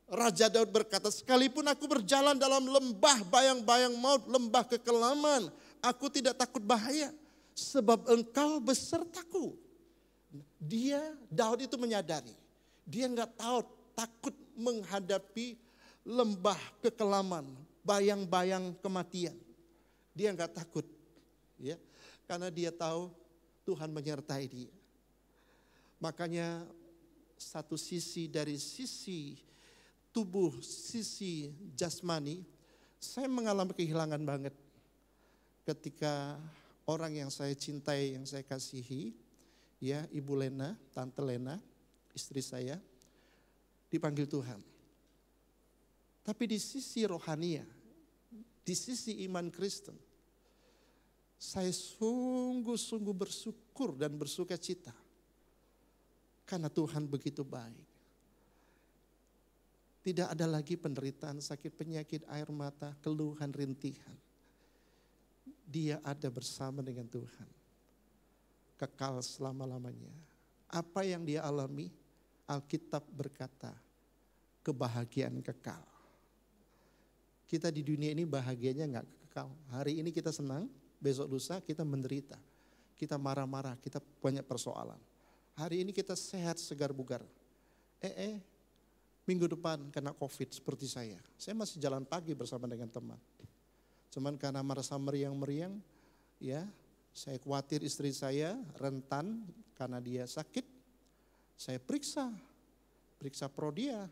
Raja Daud berkata, sekalipun aku berjalan dalam lembah bayang-bayang maut, lembah kekelaman, aku tidak takut bahaya, sebab engkau besertaku. Daud itu menyadari, dia nggak takut menghadapi lembah kekelaman, bayang-bayang kematian. Dia nggak takut, ya, karena dia tahu Tuhan menyertai dia. Makanya satu sisi dari sisi tubuh, sisi jasmani, saya mengalami kehilangan banget ketika orang yang saya cintai, yang saya kasihi, ya Ibu Lena, Tante Lena, istri saya, dipanggil Tuhan. Tapi di sisi rohania, di sisi iman Kristen, saya sungguh-sungguh bersyukur dan bersuka cita. Karena Tuhan begitu baik. Tidak ada lagi penderitaan, sakit, penyakit, air mata, keluhan, rintihan. Dia ada bersama dengan Tuhan. Kekal selama-lamanya. Apa yang dia alami, Alkitab berkata, kebahagiaan kekal. Kita di dunia ini bahagianya gak kekal. Hari ini kita senang, besok lusa kita menderita. Kita marah-marah, kita banyak persoalan. Hari ini kita sehat, segar bugar. Minggu depan kena COVID seperti saya. Saya masih jalan pagi bersama dengan teman. Cuman karena merasa meriang-meriang, ya saya khawatir istri saya rentan karena dia sakit. Saya periksa prodia,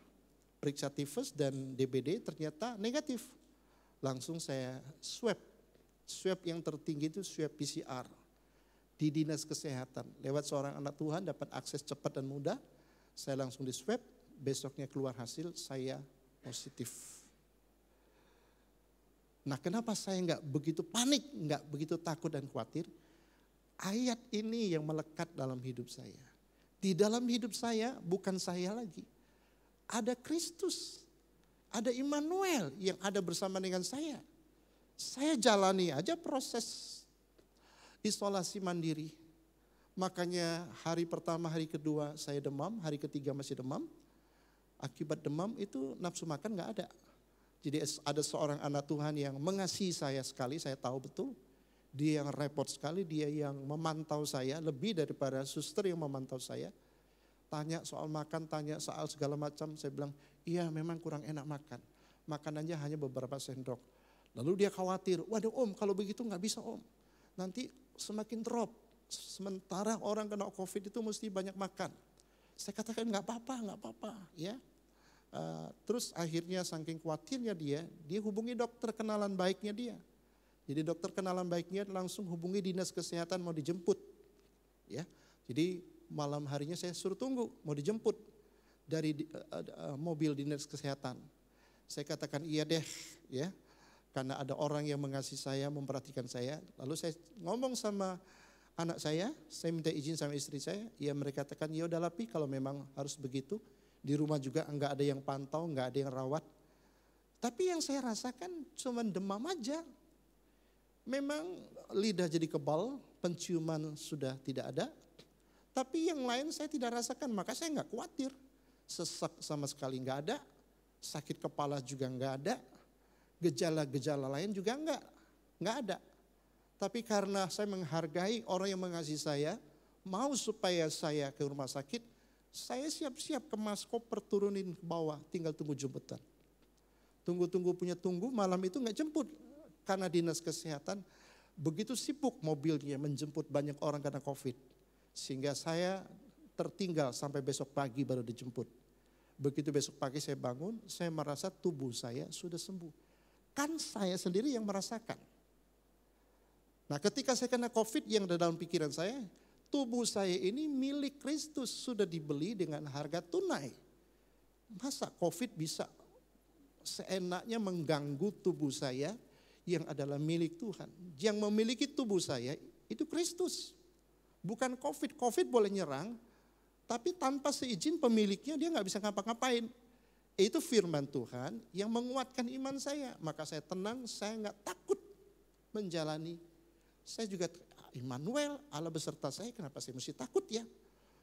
periksa tifus dan DBD ternyata negatif. Langsung saya swab yang tertinggi itu swab PCR di dinas kesehatan. Lewat seorang anak Tuhan dapat akses cepat dan mudah. Saya langsung di swab, besoknya keluar hasil saya positif. Nah kenapa saya nggak begitu panik, nggak begitu takut dan khawatir? Ayat ini yang melekat dalam hidup saya. Di dalam hidup saya bukan saya lagi. Ada Kristus, ada Immanuel yang ada bersama dengan saya. Saya jalani aja proses isolasi mandiri. Makanya hari pertama, hari kedua saya demam, hari ketiga masih demam. Akibat demam itu nafsu makan gak ada. Jadi ada seorang anak Tuhan yang mengasihi saya sekali, saya tahu betul. Dia yang repot sekali, dia yang memantau saya lebih daripada suster yang memantau saya. Tanya soal makan, tanya soal segala macam, saya bilang iya memang kurang enak makan. Makanannya hanya beberapa sendok. Lalu dia khawatir, waduh om kalau begitu gak bisa om. Nanti semakin drop, sementara orang kena COVID itu mesti banyak makan. Saya katakan gak apa-apa ya. Terus akhirnya saking khawatirnya dia hubungi dokter kenalan baiknya dia. Jadi dokter kenalan baiknya langsung hubungi dinas kesehatan mau dijemput. Ya, jadi malam harinya saya suruh tunggu mau dijemput dari mobil dinas kesehatan. Saya katakan iya deh ya, karena ada orang yang mengasihi saya, memperhatikan saya. Lalu saya ngomong sama anak saya minta izin sama istri saya. Ya mereka katakan ya udah Pi kalau memang harus begitu. Di rumah juga enggak ada yang pantau, enggak ada yang rawat. Tapi yang saya rasakan cuma demam aja. Memang lidah jadi kebal, penciuman sudah tidak ada. Tapi yang lain saya tidak rasakan, maka saya nggak khawatir. Sesak sama sekali nggak ada, sakit kepala juga nggak ada, gejala-gejala lain juga nggak ada. Tapi karena saya menghargai orang yang mengasihi saya, mau supaya saya ke rumah sakit, saya siap-siap kemas koper turunin ke bawah, tinggal tunggu jemputan. Tunggu punya tunggu, malam itu nggak jemput. Karena dinas kesehatan begitu sibuk mobilnya menjemput banyak orang karena COVID. Sehingga saya tertinggal sampai besok pagi baru dijemput. Begitu besok pagi saya bangun, saya merasa tubuh saya sudah sembuh. Kan saya sendiri yang merasakan. Nah ketika saya kena COVID yang ada dalam pikiran saya, tubuh saya ini milik Kristus, sudah dibeli dengan harga tunai. Masa COVID bisa seenaknya mengganggu tubuh saya yang adalah milik Tuhan. Yang memiliki tubuh saya itu Kristus. Bukan COVID. COVID boleh nyerang, tapi tanpa seizin pemiliknya dia nggak bisa ngapa-ngapain. Itu firman Tuhan yang menguatkan iman saya. Maka saya tenang, saya nggak takut menjalani. Saya juga, Immanuel, Allah beserta saya, kenapa saya mesti takut ya?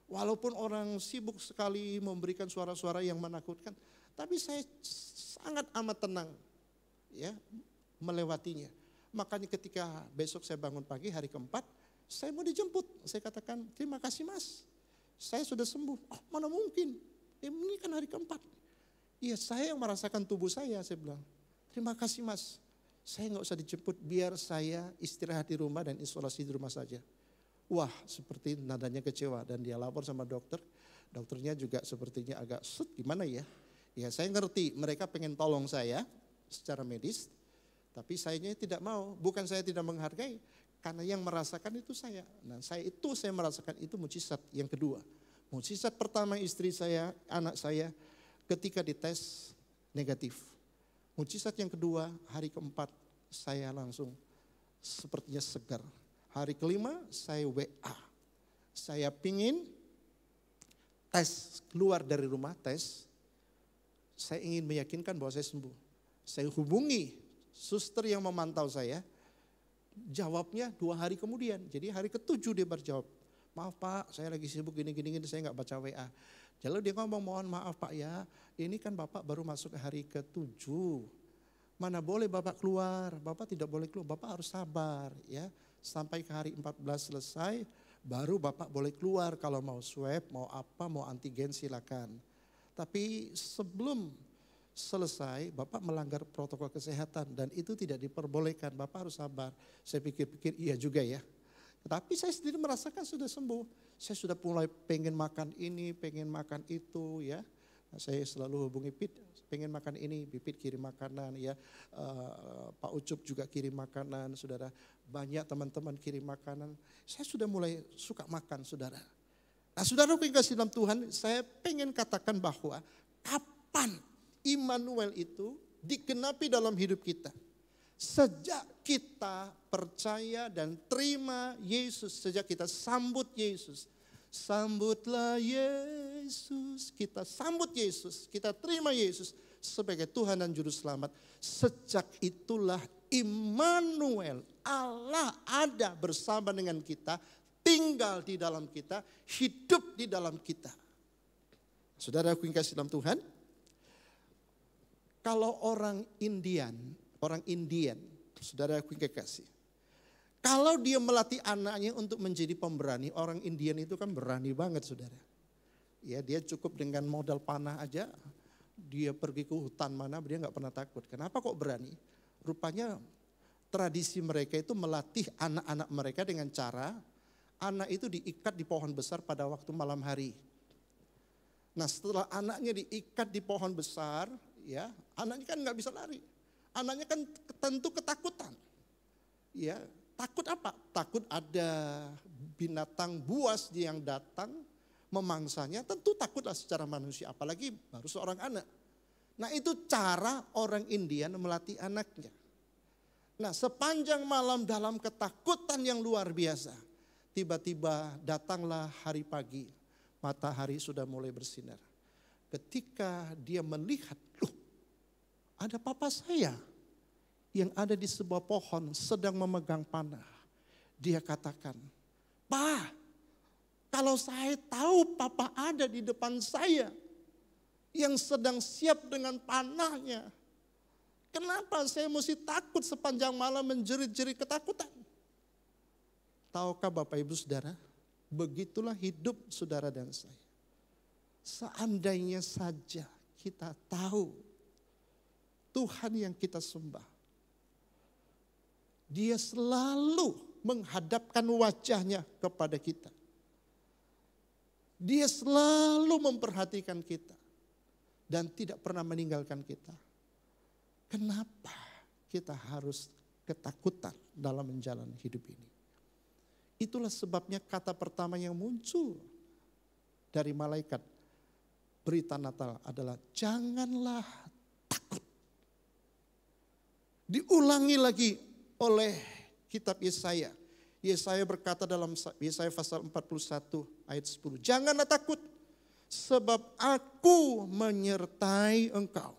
Walaupun orang sibuk sekali memberikan suara-suara yang menakutkan, tapi saya sangat amat tenang ya melewatinya. Makanya ketika besok saya bangun pagi hari keempat, saya mau dijemput. Saya katakan, terima kasih Mas. Saya sudah sembuh. Oh, mana mungkin? Ini kan hari keempat. Iya, saya yang merasakan tubuh saya bilang. Terima kasih Mas. Saya nggak usah dijemput, biar saya istirahat di rumah dan isolasi di rumah saja. Wah, seperti nadanya kecewa dan dia lapor sama dokter. Dokternya juga sepertinya agak gimana ya? Ya, saya ngerti mereka pengen tolong saya secara medis, tapi sayanya tidak mau. Bukan saya tidak menghargai, karena yang merasakan itu saya. Nah, saya merasakan itu mukjizat yang kedua. Mukjizat pertama istri saya, anak saya ketika dites negatif. Mukjizat yang kedua hari keempat saya langsung sepertinya segar. Hari kelima saya WA. Saya pingin tes, keluar dari rumah tes. Saya ingin meyakinkan bahwa saya sembuh. Saya hubungi suster yang memantau saya. Jawabnya 2 hari kemudian. Jadi hari ke-7 dia berjawab. Maaf Pak, saya lagi sibuk gini, saya gak baca WA. Lalu dia ngomong, mohon maaf Pak ya, ini kan Bapak baru masuk hari ke-7. Mana boleh Bapak keluar, Bapak tidak boleh keluar, Bapak harus sabar ya. Sampai ke hari 14 selesai, baru Bapak boleh keluar kalau mau swab, mau apa, mau antigen silakan. Tapi sebelum selesai, Bapak melanggar protokol kesehatan dan itu tidak diperbolehkan, Bapak harus sabar. Saya pikir-pikir iya juga ya. Tapi saya sendiri merasakan sudah sembuh. Saya sudah mulai pengen makan ini, pengen makan itu ya. Nah, saya selalu hubungi Pit, pengen makan ini, Pipit kirim makanan ya. Pak Ucup juga kirim makanan, saudara. Banyak teman-teman kirim makanan. Saya sudah mulai suka makan, saudara. Nah, saudara yang kasih dalam Tuhan, saya pengen katakan bahwa kapan Immanuel itu digenapi dalam hidup kita. Sejak kita percaya dan terima Yesus, sejak kita sambut Yesus. Sambutlah Yesus, kita sambut Yesus, kita terima Yesus sebagai Tuhan dan Juru Selamat. Sejak itulah Immanuel, Allah ada bersama dengan kita, tinggal di dalam kita, hidup di dalam kita. Saudara aku yang kasih dalam Tuhan, kalau orang Indian, saudara aku yang kasih. Kalau dia melatih anaknya untuk menjadi pemberani, orang Indian itu kan berani banget saudara. Ya, dia cukup dengan modal panah aja, dia pergi ke hutan mana dia nggak pernah takut. Kenapa kok berani? Rupanya tradisi mereka itu melatih anak-anak mereka dengan cara anak itu diikat di pohon besar pada waktu malam hari. Nah, setelah anaknya diikat di pohon besar, ya anaknya kan nggak bisa lari. Anaknya kan tentu ketakutan. Ya, takut apa? Takut ada binatang buas yang datang memangsanya, tentu takutlah secara manusia, apalagi baru seorang anak. Nah, itu cara orang Indian melatih anaknya. Nah, sepanjang malam dalam ketakutan yang luar biasa, tiba-tiba datanglah hari pagi, matahari sudah mulai bersinar. Ketika dia melihat, loh, ada papa saya yang ada di sebuah pohon sedang memegang panah. Dia katakan, "Pak, Kalau saya tahu Papa ada di depan saya yang sedang siap dengan panahnya, kenapa saya mesti takut sepanjang malam menjerit-jerit ketakutan? Tahukah Bapak Ibu Saudara, begitulah hidup saudara dan saya. Seandainya saja kita tahu Tuhan yang kita sembah, Dia selalu menghadapkan wajahnya kepada kita. Dia selalu memperhatikan kita dan tidak pernah meninggalkan kita. Kenapa kita harus ketakutan dalam menjalani hidup ini? Itulah sebabnya kata pertama yang muncul dari malaikat berita Natal adalah janganlah takut. Diulangi lagi oleh kitab Yesaya. Yesaya berkata dalam Yesaya pasal 41 ayat 10. Janganlah takut sebab aku menyertai engkau.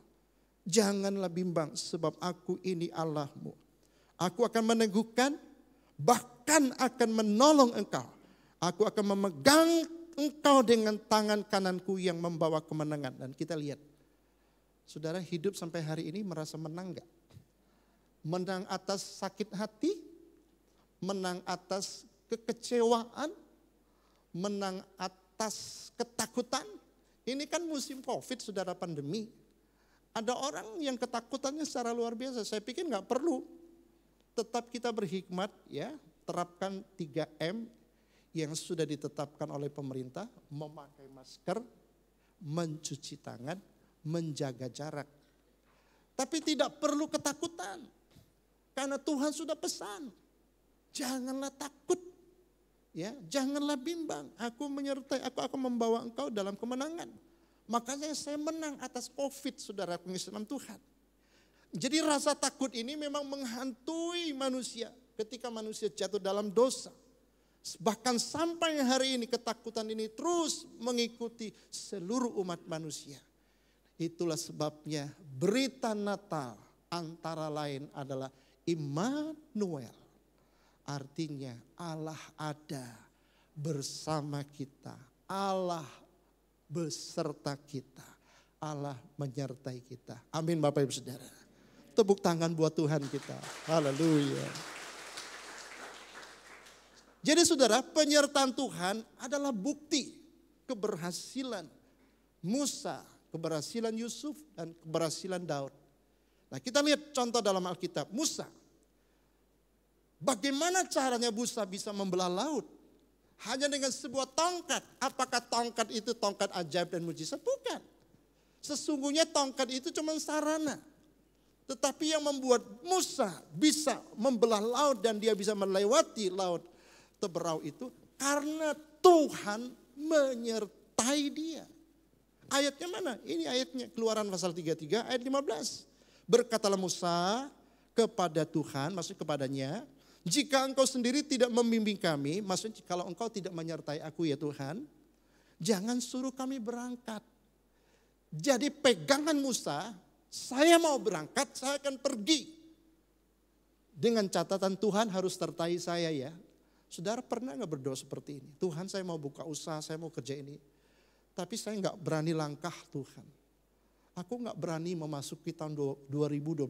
Janganlah bimbang sebab aku ini Allahmu. Aku akan meneguhkan, bahkan akan menolong engkau. Aku akan memegang engkau dengan tangan kananku yang membawa kemenangan. Dan kita lihat, saudara hidup sampai hari ini merasa menang gak? Menang atas sakit hati, menang atas kekecewaan, menang atas ketakutan. Ini kan musim COVID, saudara, pandemi. Ada orang yang ketakutannya secara luar biasa. Saya pikir gak perlu. Tetap kita berhikmat, ya, terapkan 3M yang sudah ditetapkan oleh pemerintah, memakai masker, mencuci tangan, menjaga jarak. Tapi tidak perlu ketakutan, karena Tuhan sudah pesan, janganlah takut, ya, janganlah bimbang. Aku menyertai, aku akan membawa engkau dalam kemenangan. Makanya saya menang atas COVID, saudara pengasihan Tuhan. Jadi rasa takut ini memang menghantui manusia ketika manusia jatuh dalam dosa. Bahkan sampai hari ini ketakutan ini terus mengikuti seluruh umat manusia. Itulah sebabnya berita Natal antara lain adalah Immanuel. Artinya Allah ada bersama kita. Allah beserta kita. Allah menyertai kita. Amin Bapak Ibu Saudara. Tepuk tangan buat Tuhan kita. Haleluya. Jadi saudara, penyertaan Tuhan adalah bukti keberhasilan Musa, keberhasilan Yusuf, dan keberhasilan Daud. Nah, kita lihat contoh dalam Alkitab. Musa, bagaimana caranya Musa bisa membelah laut? Hanya dengan sebuah tongkat. Apakah tongkat itu tongkat ajaib dan mujizat? Bukan. Sesungguhnya tongkat itu cuma sarana. Tetapi yang membuat Musa bisa membelah laut dan dia bisa melewati laut Teberau itu karena Tuhan menyertai dia. Ayatnya mana? Ini ayatnya Keluaran pasal 33 ayat 15. Berkatalah Musa kepada Tuhan, maksud kepadanya, jika engkau sendiri tidak membimbing kami, maksudnya kalau engkau tidak menyertai aku ya Tuhan, jangan suruh kami berangkat. Jadi pegangan Musa, saya mau berangkat, saya akan pergi. Dengan catatan Tuhan harus sertai saya ya. Saudara pernah gak berdoa seperti ini? Tuhan saya mau buka usaha, saya mau kerja ini. Tapi saya gak berani langkah Tuhan. Aku gak berani memasuki tahun 2021.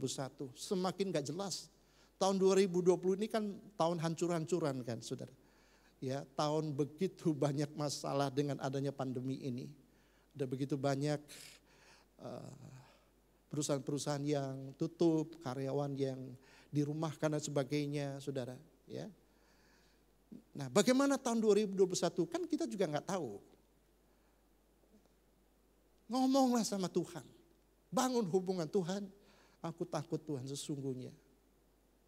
Semakin gak jelas. Tahun 2020 ini kan tahun hancur-hancuran kan saudara. Ya, tahun begitu banyak masalah dengan adanya pandemi ini. Ada begitu banyak perusahaan-perusahaan yang tutup, karyawan yang dirumahkan dan sebagainya saudara. Ya. Nah, bagaimana tahun 2021 kan kita juga nggak tahu. Ngomonglah sama Tuhan, bangun hubungan Tuhan. Aku takut Tuhan sesungguhnya.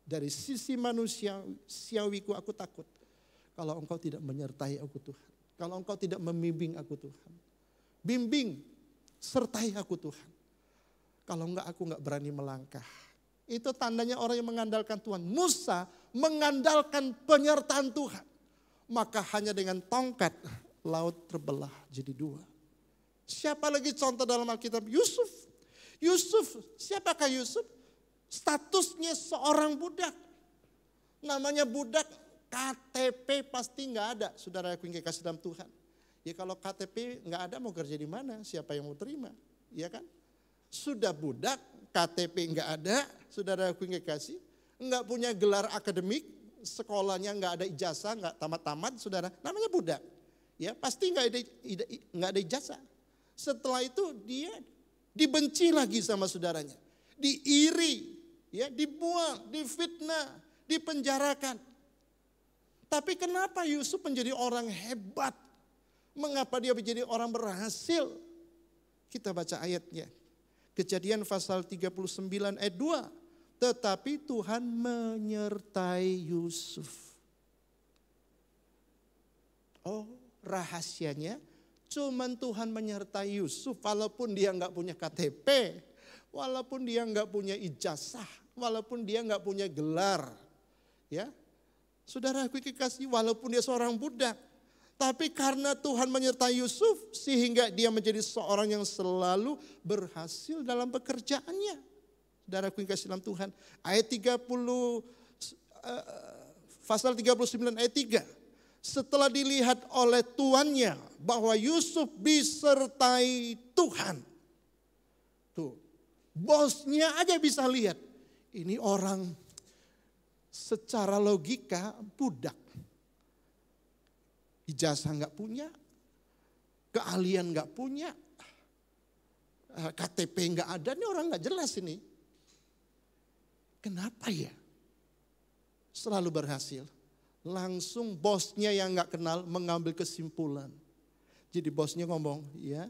Dari sisi manusiawiku aku takut. Kalau engkau tidak menyertai aku Tuhan. Kalau engkau tidak membimbing aku Tuhan. Bimbing, sertai aku Tuhan. Kalau enggak aku enggak berani melangkah. Itu tandanya orang yang mengandalkan Tuhan. Musa mengandalkan penyertaan Tuhan. Maka hanya dengan tongkat laut terbelah jadi dua. Siapa lagi contoh dalam Alkitab? Yusuf. Yusuf, siapakah Yusuf? Statusnya seorang budak. Namanya budak KTP pasti nggak ada, saudara aku yang kasih dalam Tuhan. Ya kalau KTP nggak ada mau kerja di mana? Siapa yang mau terima? Ya kan? Sudah budak, KTP nggak ada, saudara aku yang kasih. Nggak punya gelar akademik, sekolahnya nggak ada ijazah, nggak tamat-tamat, saudara. Namanya budak. Ya pasti nggak ada ijazah. Setelah itu dia dibenci lagi sama saudaranya, diiri, ya dibuang, difitnah, dipenjarakan. Tapi kenapa Yusuf menjadi orang hebat? Mengapa dia menjadi orang berhasil? Kita baca ayatnya. Kejadian pasal 39 ayat 2. Tetapi Tuhan menyertai Yusuf. Oh, rahasianya cuman Tuhan menyertai Yusuf walaupun dia nggak punya KTP, walaupun dia nggak punya ijazah, walaupun dia nggak punya gelar. Ya, saudara aku kekasih, walaupun dia seorang budak, tapi karena Tuhan menyertai Yusuf sehingga dia menjadi seorang yang selalu berhasil dalam pekerjaannya. Saudara aku kekasih dalam Tuhan, ayat 30 pasal 39 ayat 3. Setelah dilihat oleh tuannya bahwa Yusuf disertai Tuhan. Tuh, bosnya aja bisa lihat. Ini orang secara logika budak. Ijazah nggak punya, keahlian nggak punya, KTP nggak ada, ini orang nggak jelas ini. Kenapa ya? Selalu berhasil. Langsung bosnya yang nggak kenal mengambil kesimpulan. Jadi bosnya ngomong, ya.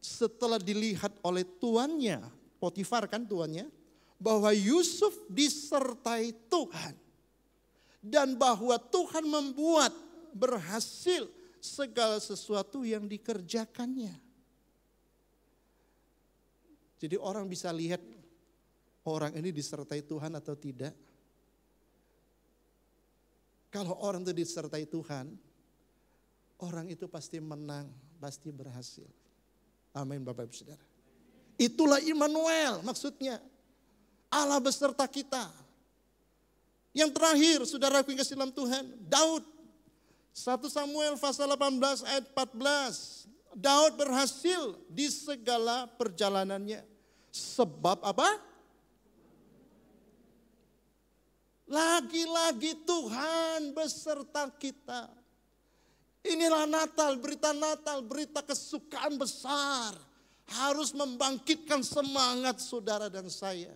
Setelah dilihat oleh tuannya, Potifar kan tuannya, bahwa Yusuf disertai Tuhan. Dan bahwa Tuhan membuat berhasil segala sesuatu yang dikerjakannya. Jadi orang bisa lihat orang ini disertai Tuhan atau tidak. Kalau orang itu disertai Tuhan, orang itu pasti menang, pasti berhasil. Amin Bapak Ibu Saudara. Itulah Immanuel maksudnya. Allah beserta kita. Yang terakhir, saudaraku yang kasih dalam Tuhan, Daud. 1 Samuel pasal 18 ayat 14. Daud berhasil di segala perjalanannya. Sebab apa? Lagi-lagi Tuhan beserta kita. Inilah Natal, berita kesukaan besar. Harus membangkitkan semangat saudara dan saya.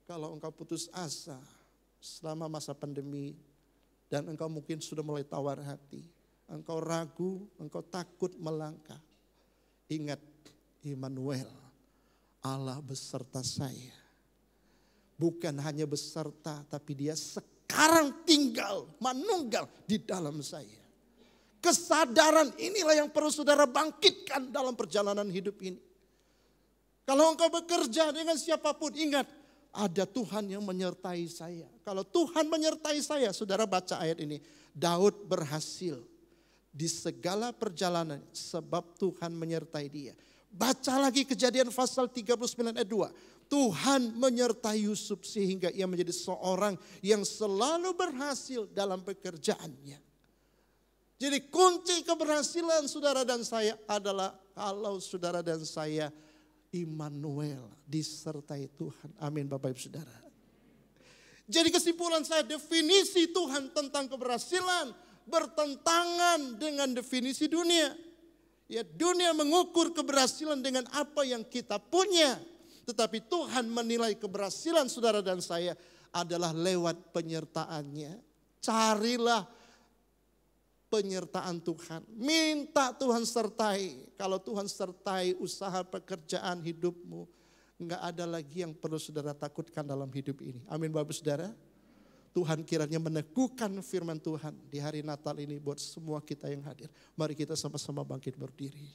Kalau engkau putus asa selama masa pandemi dan engkau mungkin sudah mulai tawar hati, engkau ragu, engkau takut melangkah. Ingat Immanuel, Allah beserta saya. Bukan hanya beserta, tapi dia sekarang tinggal, manunggal di dalam saya. Kesadaran inilah yang perlu saudara bangkitkan dalam perjalanan hidup ini. Kalau engkau bekerja dengan siapapun, ingat ada Tuhan yang menyertai saya. Kalau Tuhan menyertai saya, saudara baca ayat ini. Daud berhasil di segala perjalanan sebab Tuhan menyertai dia. Baca lagi Kejadian pasal 39 ayat 2. Tuhan menyertai Yusuf sehingga ia menjadi seorang yang selalu berhasil dalam pekerjaannya. Jadi kunci keberhasilan saudara dan saya adalah kalau saudara dan saya Immanuel disertai Tuhan. Amin Bapak Ibu Saudara. Jadi kesimpulan saya, definisi Tuhan tentang keberhasilan bertentangan dengan definisi dunia. Ya, dunia mengukur keberhasilan dengan apa yang kita punya. Tetapi Tuhan menilai keberhasilan saudara dan saya adalah lewat penyertaannya. Carilah penyertaan Tuhan. Minta Tuhan sertai. Kalau Tuhan sertai usaha pekerjaan hidupmu, enggak ada lagi yang perlu saudara takutkan dalam hidup ini. Amin Bapak Saudara. Tuhan kiranya meneguhkan firman Tuhan di hari Natal ini buat semua kita yang hadir. Mari kita sama-sama bangkit berdiri.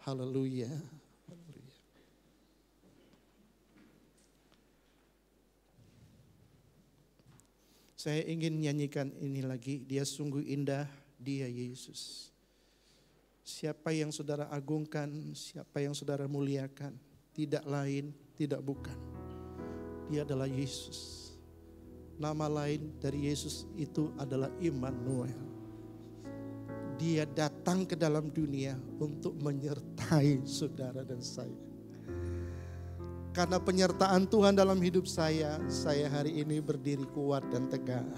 Haleluya. Saya ingin nyanyikan ini lagi. Dia sungguh indah, dia Yesus. Siapa yang saudara agungkan, siapa yang saudara muliakan. Tidak lain, tidak bukan. Dia adalah Yesus. Nama lain dari Yesus itu adalah Immanuel. Dia datang ke dalam dunia untuk menyertai saudara dan saya. Karena penyertaan Tuhan dalam hidup saya hari ini berdiri kuat dan tegar.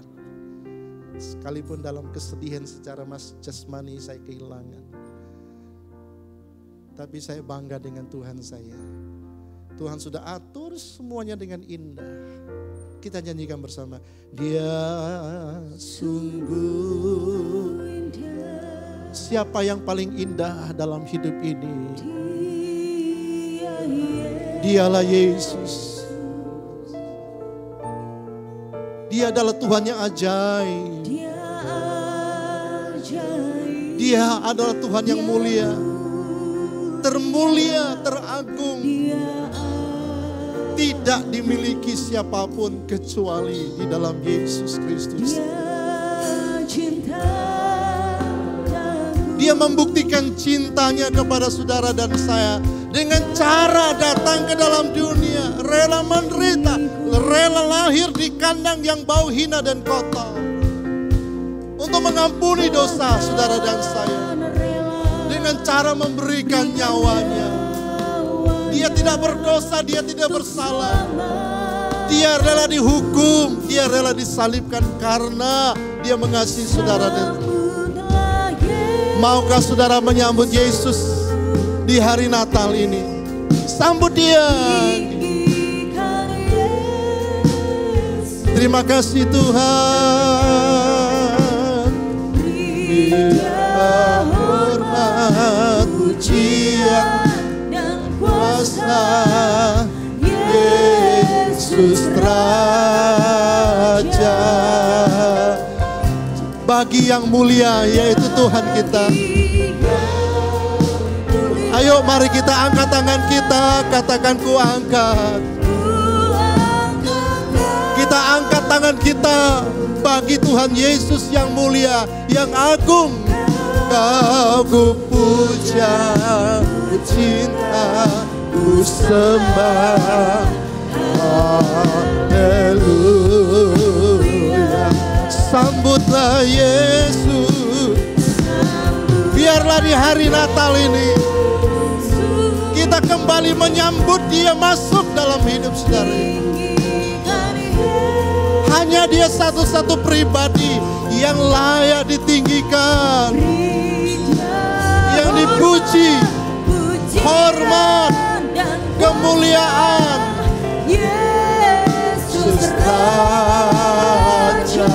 Sekalipun dalam kesedihan secara jasmani saya kehilangan. Tapi saya bangga dengan Tuhan saya. Tuhan sudah atur semuanya dengan indah. Kita nyanyikan bersama. Dia sungguh indah. Siapa yang paling indah dalam hidup ini? Dialah Yesus. Dia adalah Tuhan yang ajaib. Dia adalah Tuhan yang mulia. Termulia, teragung. Tidak dimiliki siapapun kecuali di dalam Yesus Kristus. Dia membuktikan cintanya kepada saudara dan saya dengan cara datang ke dalam dunia, rela menderita, rela lahir di kandang yang bau hina dan kotor untuk mengampuni dosa saudara dan saya dengan cara memberikan nyawanya. Dia tidak berdosa, dia tidak bersalah. Dia rela dihukum, dia rela disalibkan karena dia mengasihi saudara dan maukah saudara menyambut Yesus di hari Natal ini? Sambut dia. Terima kasih Tuhan. Dia hormat, pujian, kuasa Yesus Raja. Bagi yang mulia yaitu Tuhan kita. Ayo mari kita angkat tangan kita, katakan ku angkat. Kita angkat tangan kita bagi Tuhan Yesus yang mulia, yang agung. Kau ku puja, ku cinta, ku sembah. Haleluya. Sambutlah Yesus. Biarlah di hari Natal ini kita kembali menyambut dia masuk dalam hidup saudara. Hanya dia satu-satu pribadi yang layak ditinggikan, yang dipuji, hormat, kemuliaan. Yesus Raja.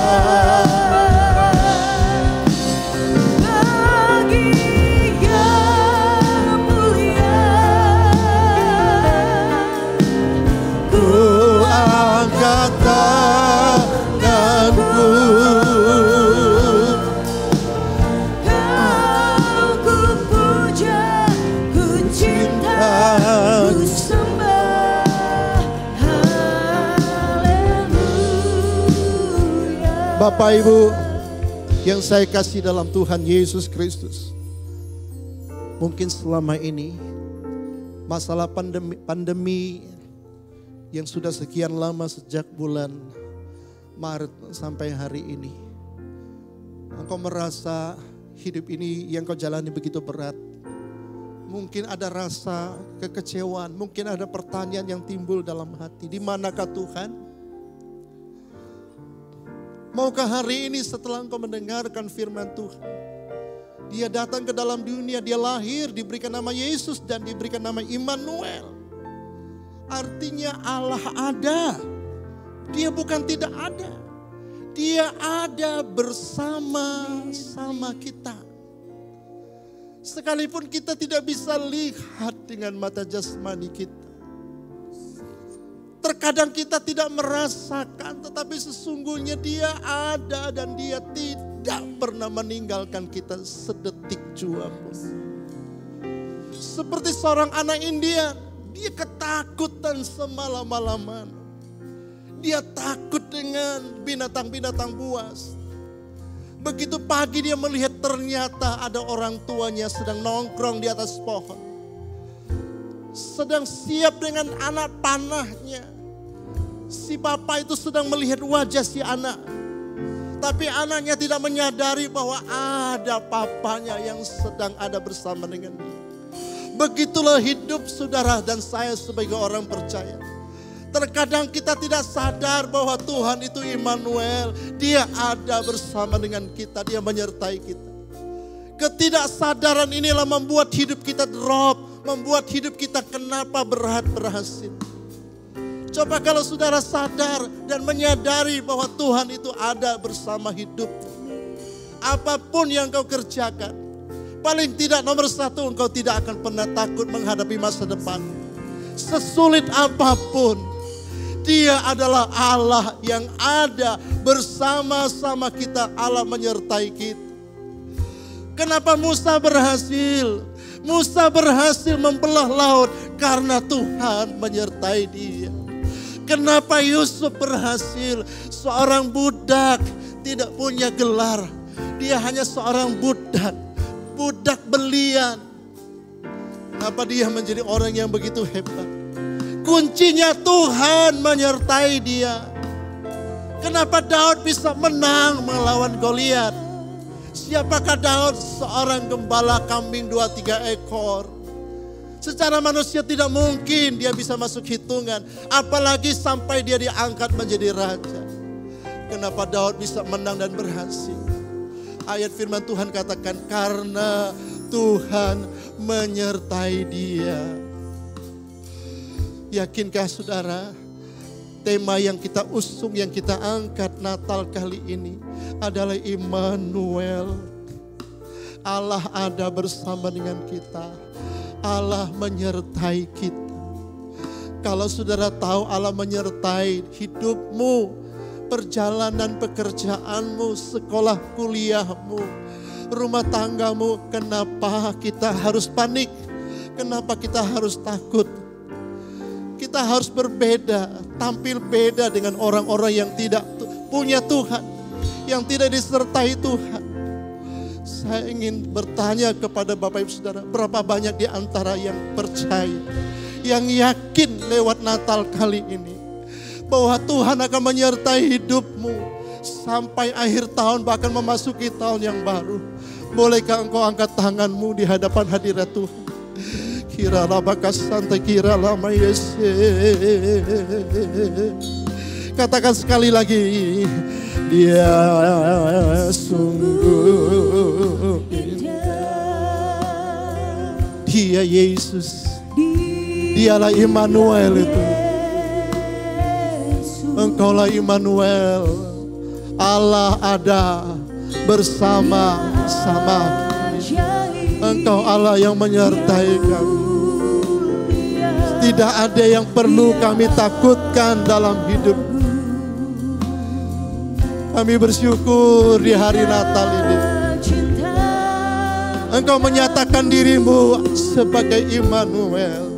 Bapak Ibu yang saya kasih dalam Tuhan Yesus Kristus. Mungkin selama ini masalah pandemi yang sudah sekian lama sejak bulan Maret sampai hari ini. Engkau merasa hidup ini yang kau jalani begitu berat. Mungkin ada rasa kekecewaan, mungkin ada pertanyaan yang timbul dalam hati. Di manakah Tuhan? Maukah hari ini setelah engkau mendengarkan firman Tuhan, dia datang ke dalam dunia, dia lahir, diberikan nama Yesus dan diberikan nama Immanuel. Artinya Allah ada. Dia bukan tidak ada. Dia ada bersama-sama kita. Sekalipun kita tidak bisa lihat dengan mata jasmani kita. Terkadang kita tidak merasakan, tetapi sesungguhnya dia ada dan dia tidak pernah meninggalkan kita sedetik jua pun. Seperti seorang anak India, dia ketakutan semalam-malaman. Dia takut dengan binatang-binatang buas. Begitu pagi dia melihat ternyata ada orang tuanya sedang nongkrong di atas pohon. Sedang siap dengan anak panahnya. Si bapak itu sedang melihat wajah si anak. Tapi anaknya tidak menyadari bahwa ada papanya yang sedang ada bersama dengan dia. Begitulah hidup saudara dan saya sebagai orang percaya. Terkadang kita tidak sadar bahwa Tuhan itu Immanuel. Dia ada bersama dengan kita, dia menyertai kita. Ketidaksadaran inilah membuat hidup kita drop. Membuat hidup kita kenapa berat berhasil. Coba kalau saudara sadar dan menyadari bahwa Tuhan itu ada bersama hidupmu. Apapun yang kau kerjakan, paling tidak nomor satu, engkau tidak akan pernah takut menghadapi masa depan. Sesulit apapun, Dia adalah Allah yang ada bersama-sama kita. Allah menyertai kita. Kenapa Musa berhasil? Musa berhasil membelah laut karena Tuhan menyertai dia. Kenapa Yusuf berhasil? Seorang budak tidak punya gelar. Dia hanya seorang budak. Budak belian. Kenapa dia menjadi orang yang begitu hebat? Kuncinya Tuhan menyertai dia. Kenapa Daud bisa menang melawan Goliat? Siapakah Daud? Seorang gembala kambing 2-3 ekor. Secara manusia tidak mungkin dia bisa masuk hitungan. Apalagi sampai dia diangkat menjadi raja. Kenapa Daud bisa menang dan berhasil? Ayat firman Tuhan katakan, karena Tuhan menyertai dia. Yakinkah saudara, tema yang kita usung, yang kita angkat Natal kali ini adalah Immanuel. Allah ada bersama dengan kita. Allah menyertai kita. Kalau saudara tahu Allah menyertai hidupmu, perjalanan pekerjaanmu, sekolah kuliahmu, rumah tanggamu, kenapa kita harus panik? Kenapa kita harus takut? Kita harus berbeda, tampil beda dengan orang-orang yang tidak punya Tuhan, yang tidak disertai Tuhan. Saya ingin bertanya kepada Bapak Ibu Saudara, berapa banyak di antara yang percaya, yang yakin lewat Natal kali ini, bahwa Tuhan akan menyertai hidupmu sampai akhir tahun, bahkan memasuki tahun yang baru. Bolehkah engkau angkat tanganmu di hadapan hadirat Tuhan? Kira lama kasanta, kira lama yese. Katakan sekali lagi, Dia sungguh indah. Dia Yesus, Dialah Immanuel itu. Engkaulah Immanuel. Allah ada bersama-sama. Engkau Allah yang menyertai kami. Tidak ada yang perlu kami takutkan dalam hidup. Kami bersyukur di hari Natal ini. Engkau menyatakan dirimu sebagai Immanuel.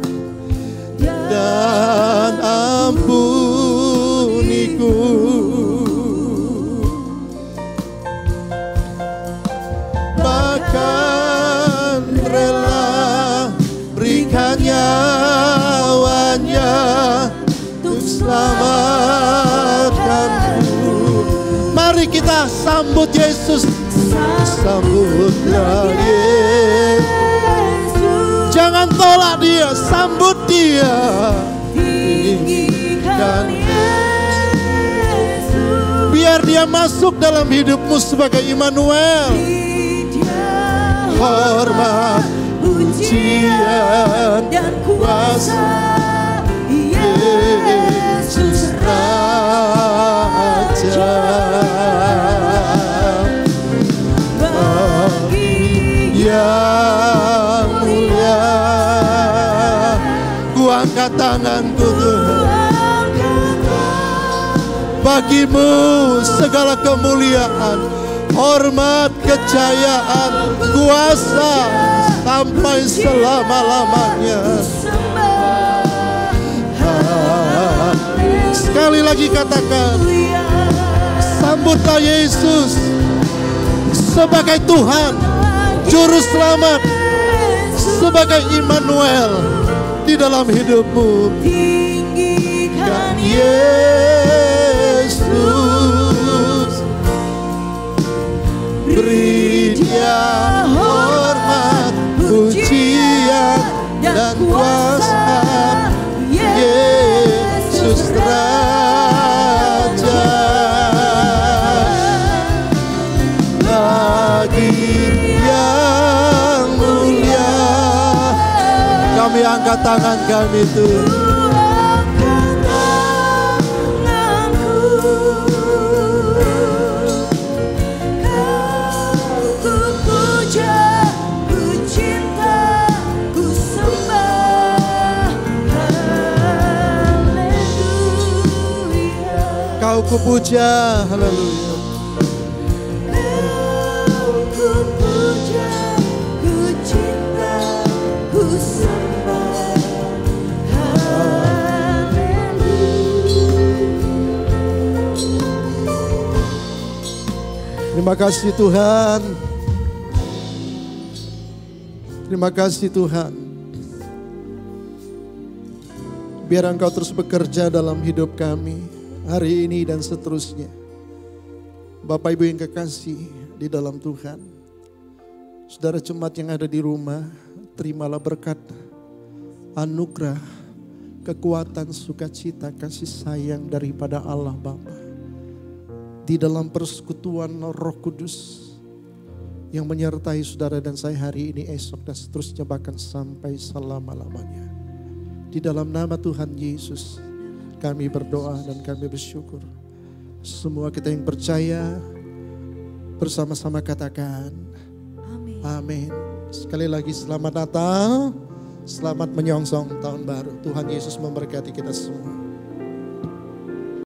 Dan ampuniku. Bahkan rela berikan nyawanya untuk selamatkanku. Mari kita sambut Yesus. Sambutlah Yesus. Jangan tolak Dia, sambut Dia. Tinggikan Yesus. Biar Dia masuk dalam hidupmu sebagai Immanuel. Hormat, pujian dan kuasa Yesus Raja. Yang mulia, ku angkat tanganku Tuhan. Bagimu segala kemuliaan, hormat, kejayaan, kuasa sampai selama-lamanya. Sekali lagi katakan, sambutlah Yesus sebagai Tuhan, Juru Selamat, sebagai Immanuel di dalam hidupmu. Tinggikan Yesus. Beri Dia hormat, pujian dan kuasa. Yesus Raja. Bagi yang mulia, kami angkat tangan kami Tuhan. Kau kupuja, haleluya. Kau kupuja, ku cinta, ku sembah, haleluya. Terima kasih Tuhan. Terima kasih Tuhan. Biar Engkau terus bekerja dalam hidup kami hari ini dan seterusnya. Bapak Ibu yang kekasih di dalam Tuhan, saudara jemaat yang ada di rumah, terimalah berkat, anugerah, kekuatan, sukacita, kasih sayang daripada Allah Bapa di dalam persekutuan Roh Kudus yang menyertai saudara dan saya hari ini, esok dan seterusnya, bahkan sampai selama-lamanya. Di dalam nama Tuhan Yesus kami berdoa dan kami bersyukur. Semua kita yang percaya bersama-sama katakan Amin. amin. Sekali lagi selamat Natal, selamat menyongsong tahun baru. Tuhan Yesus memberkati kita semua.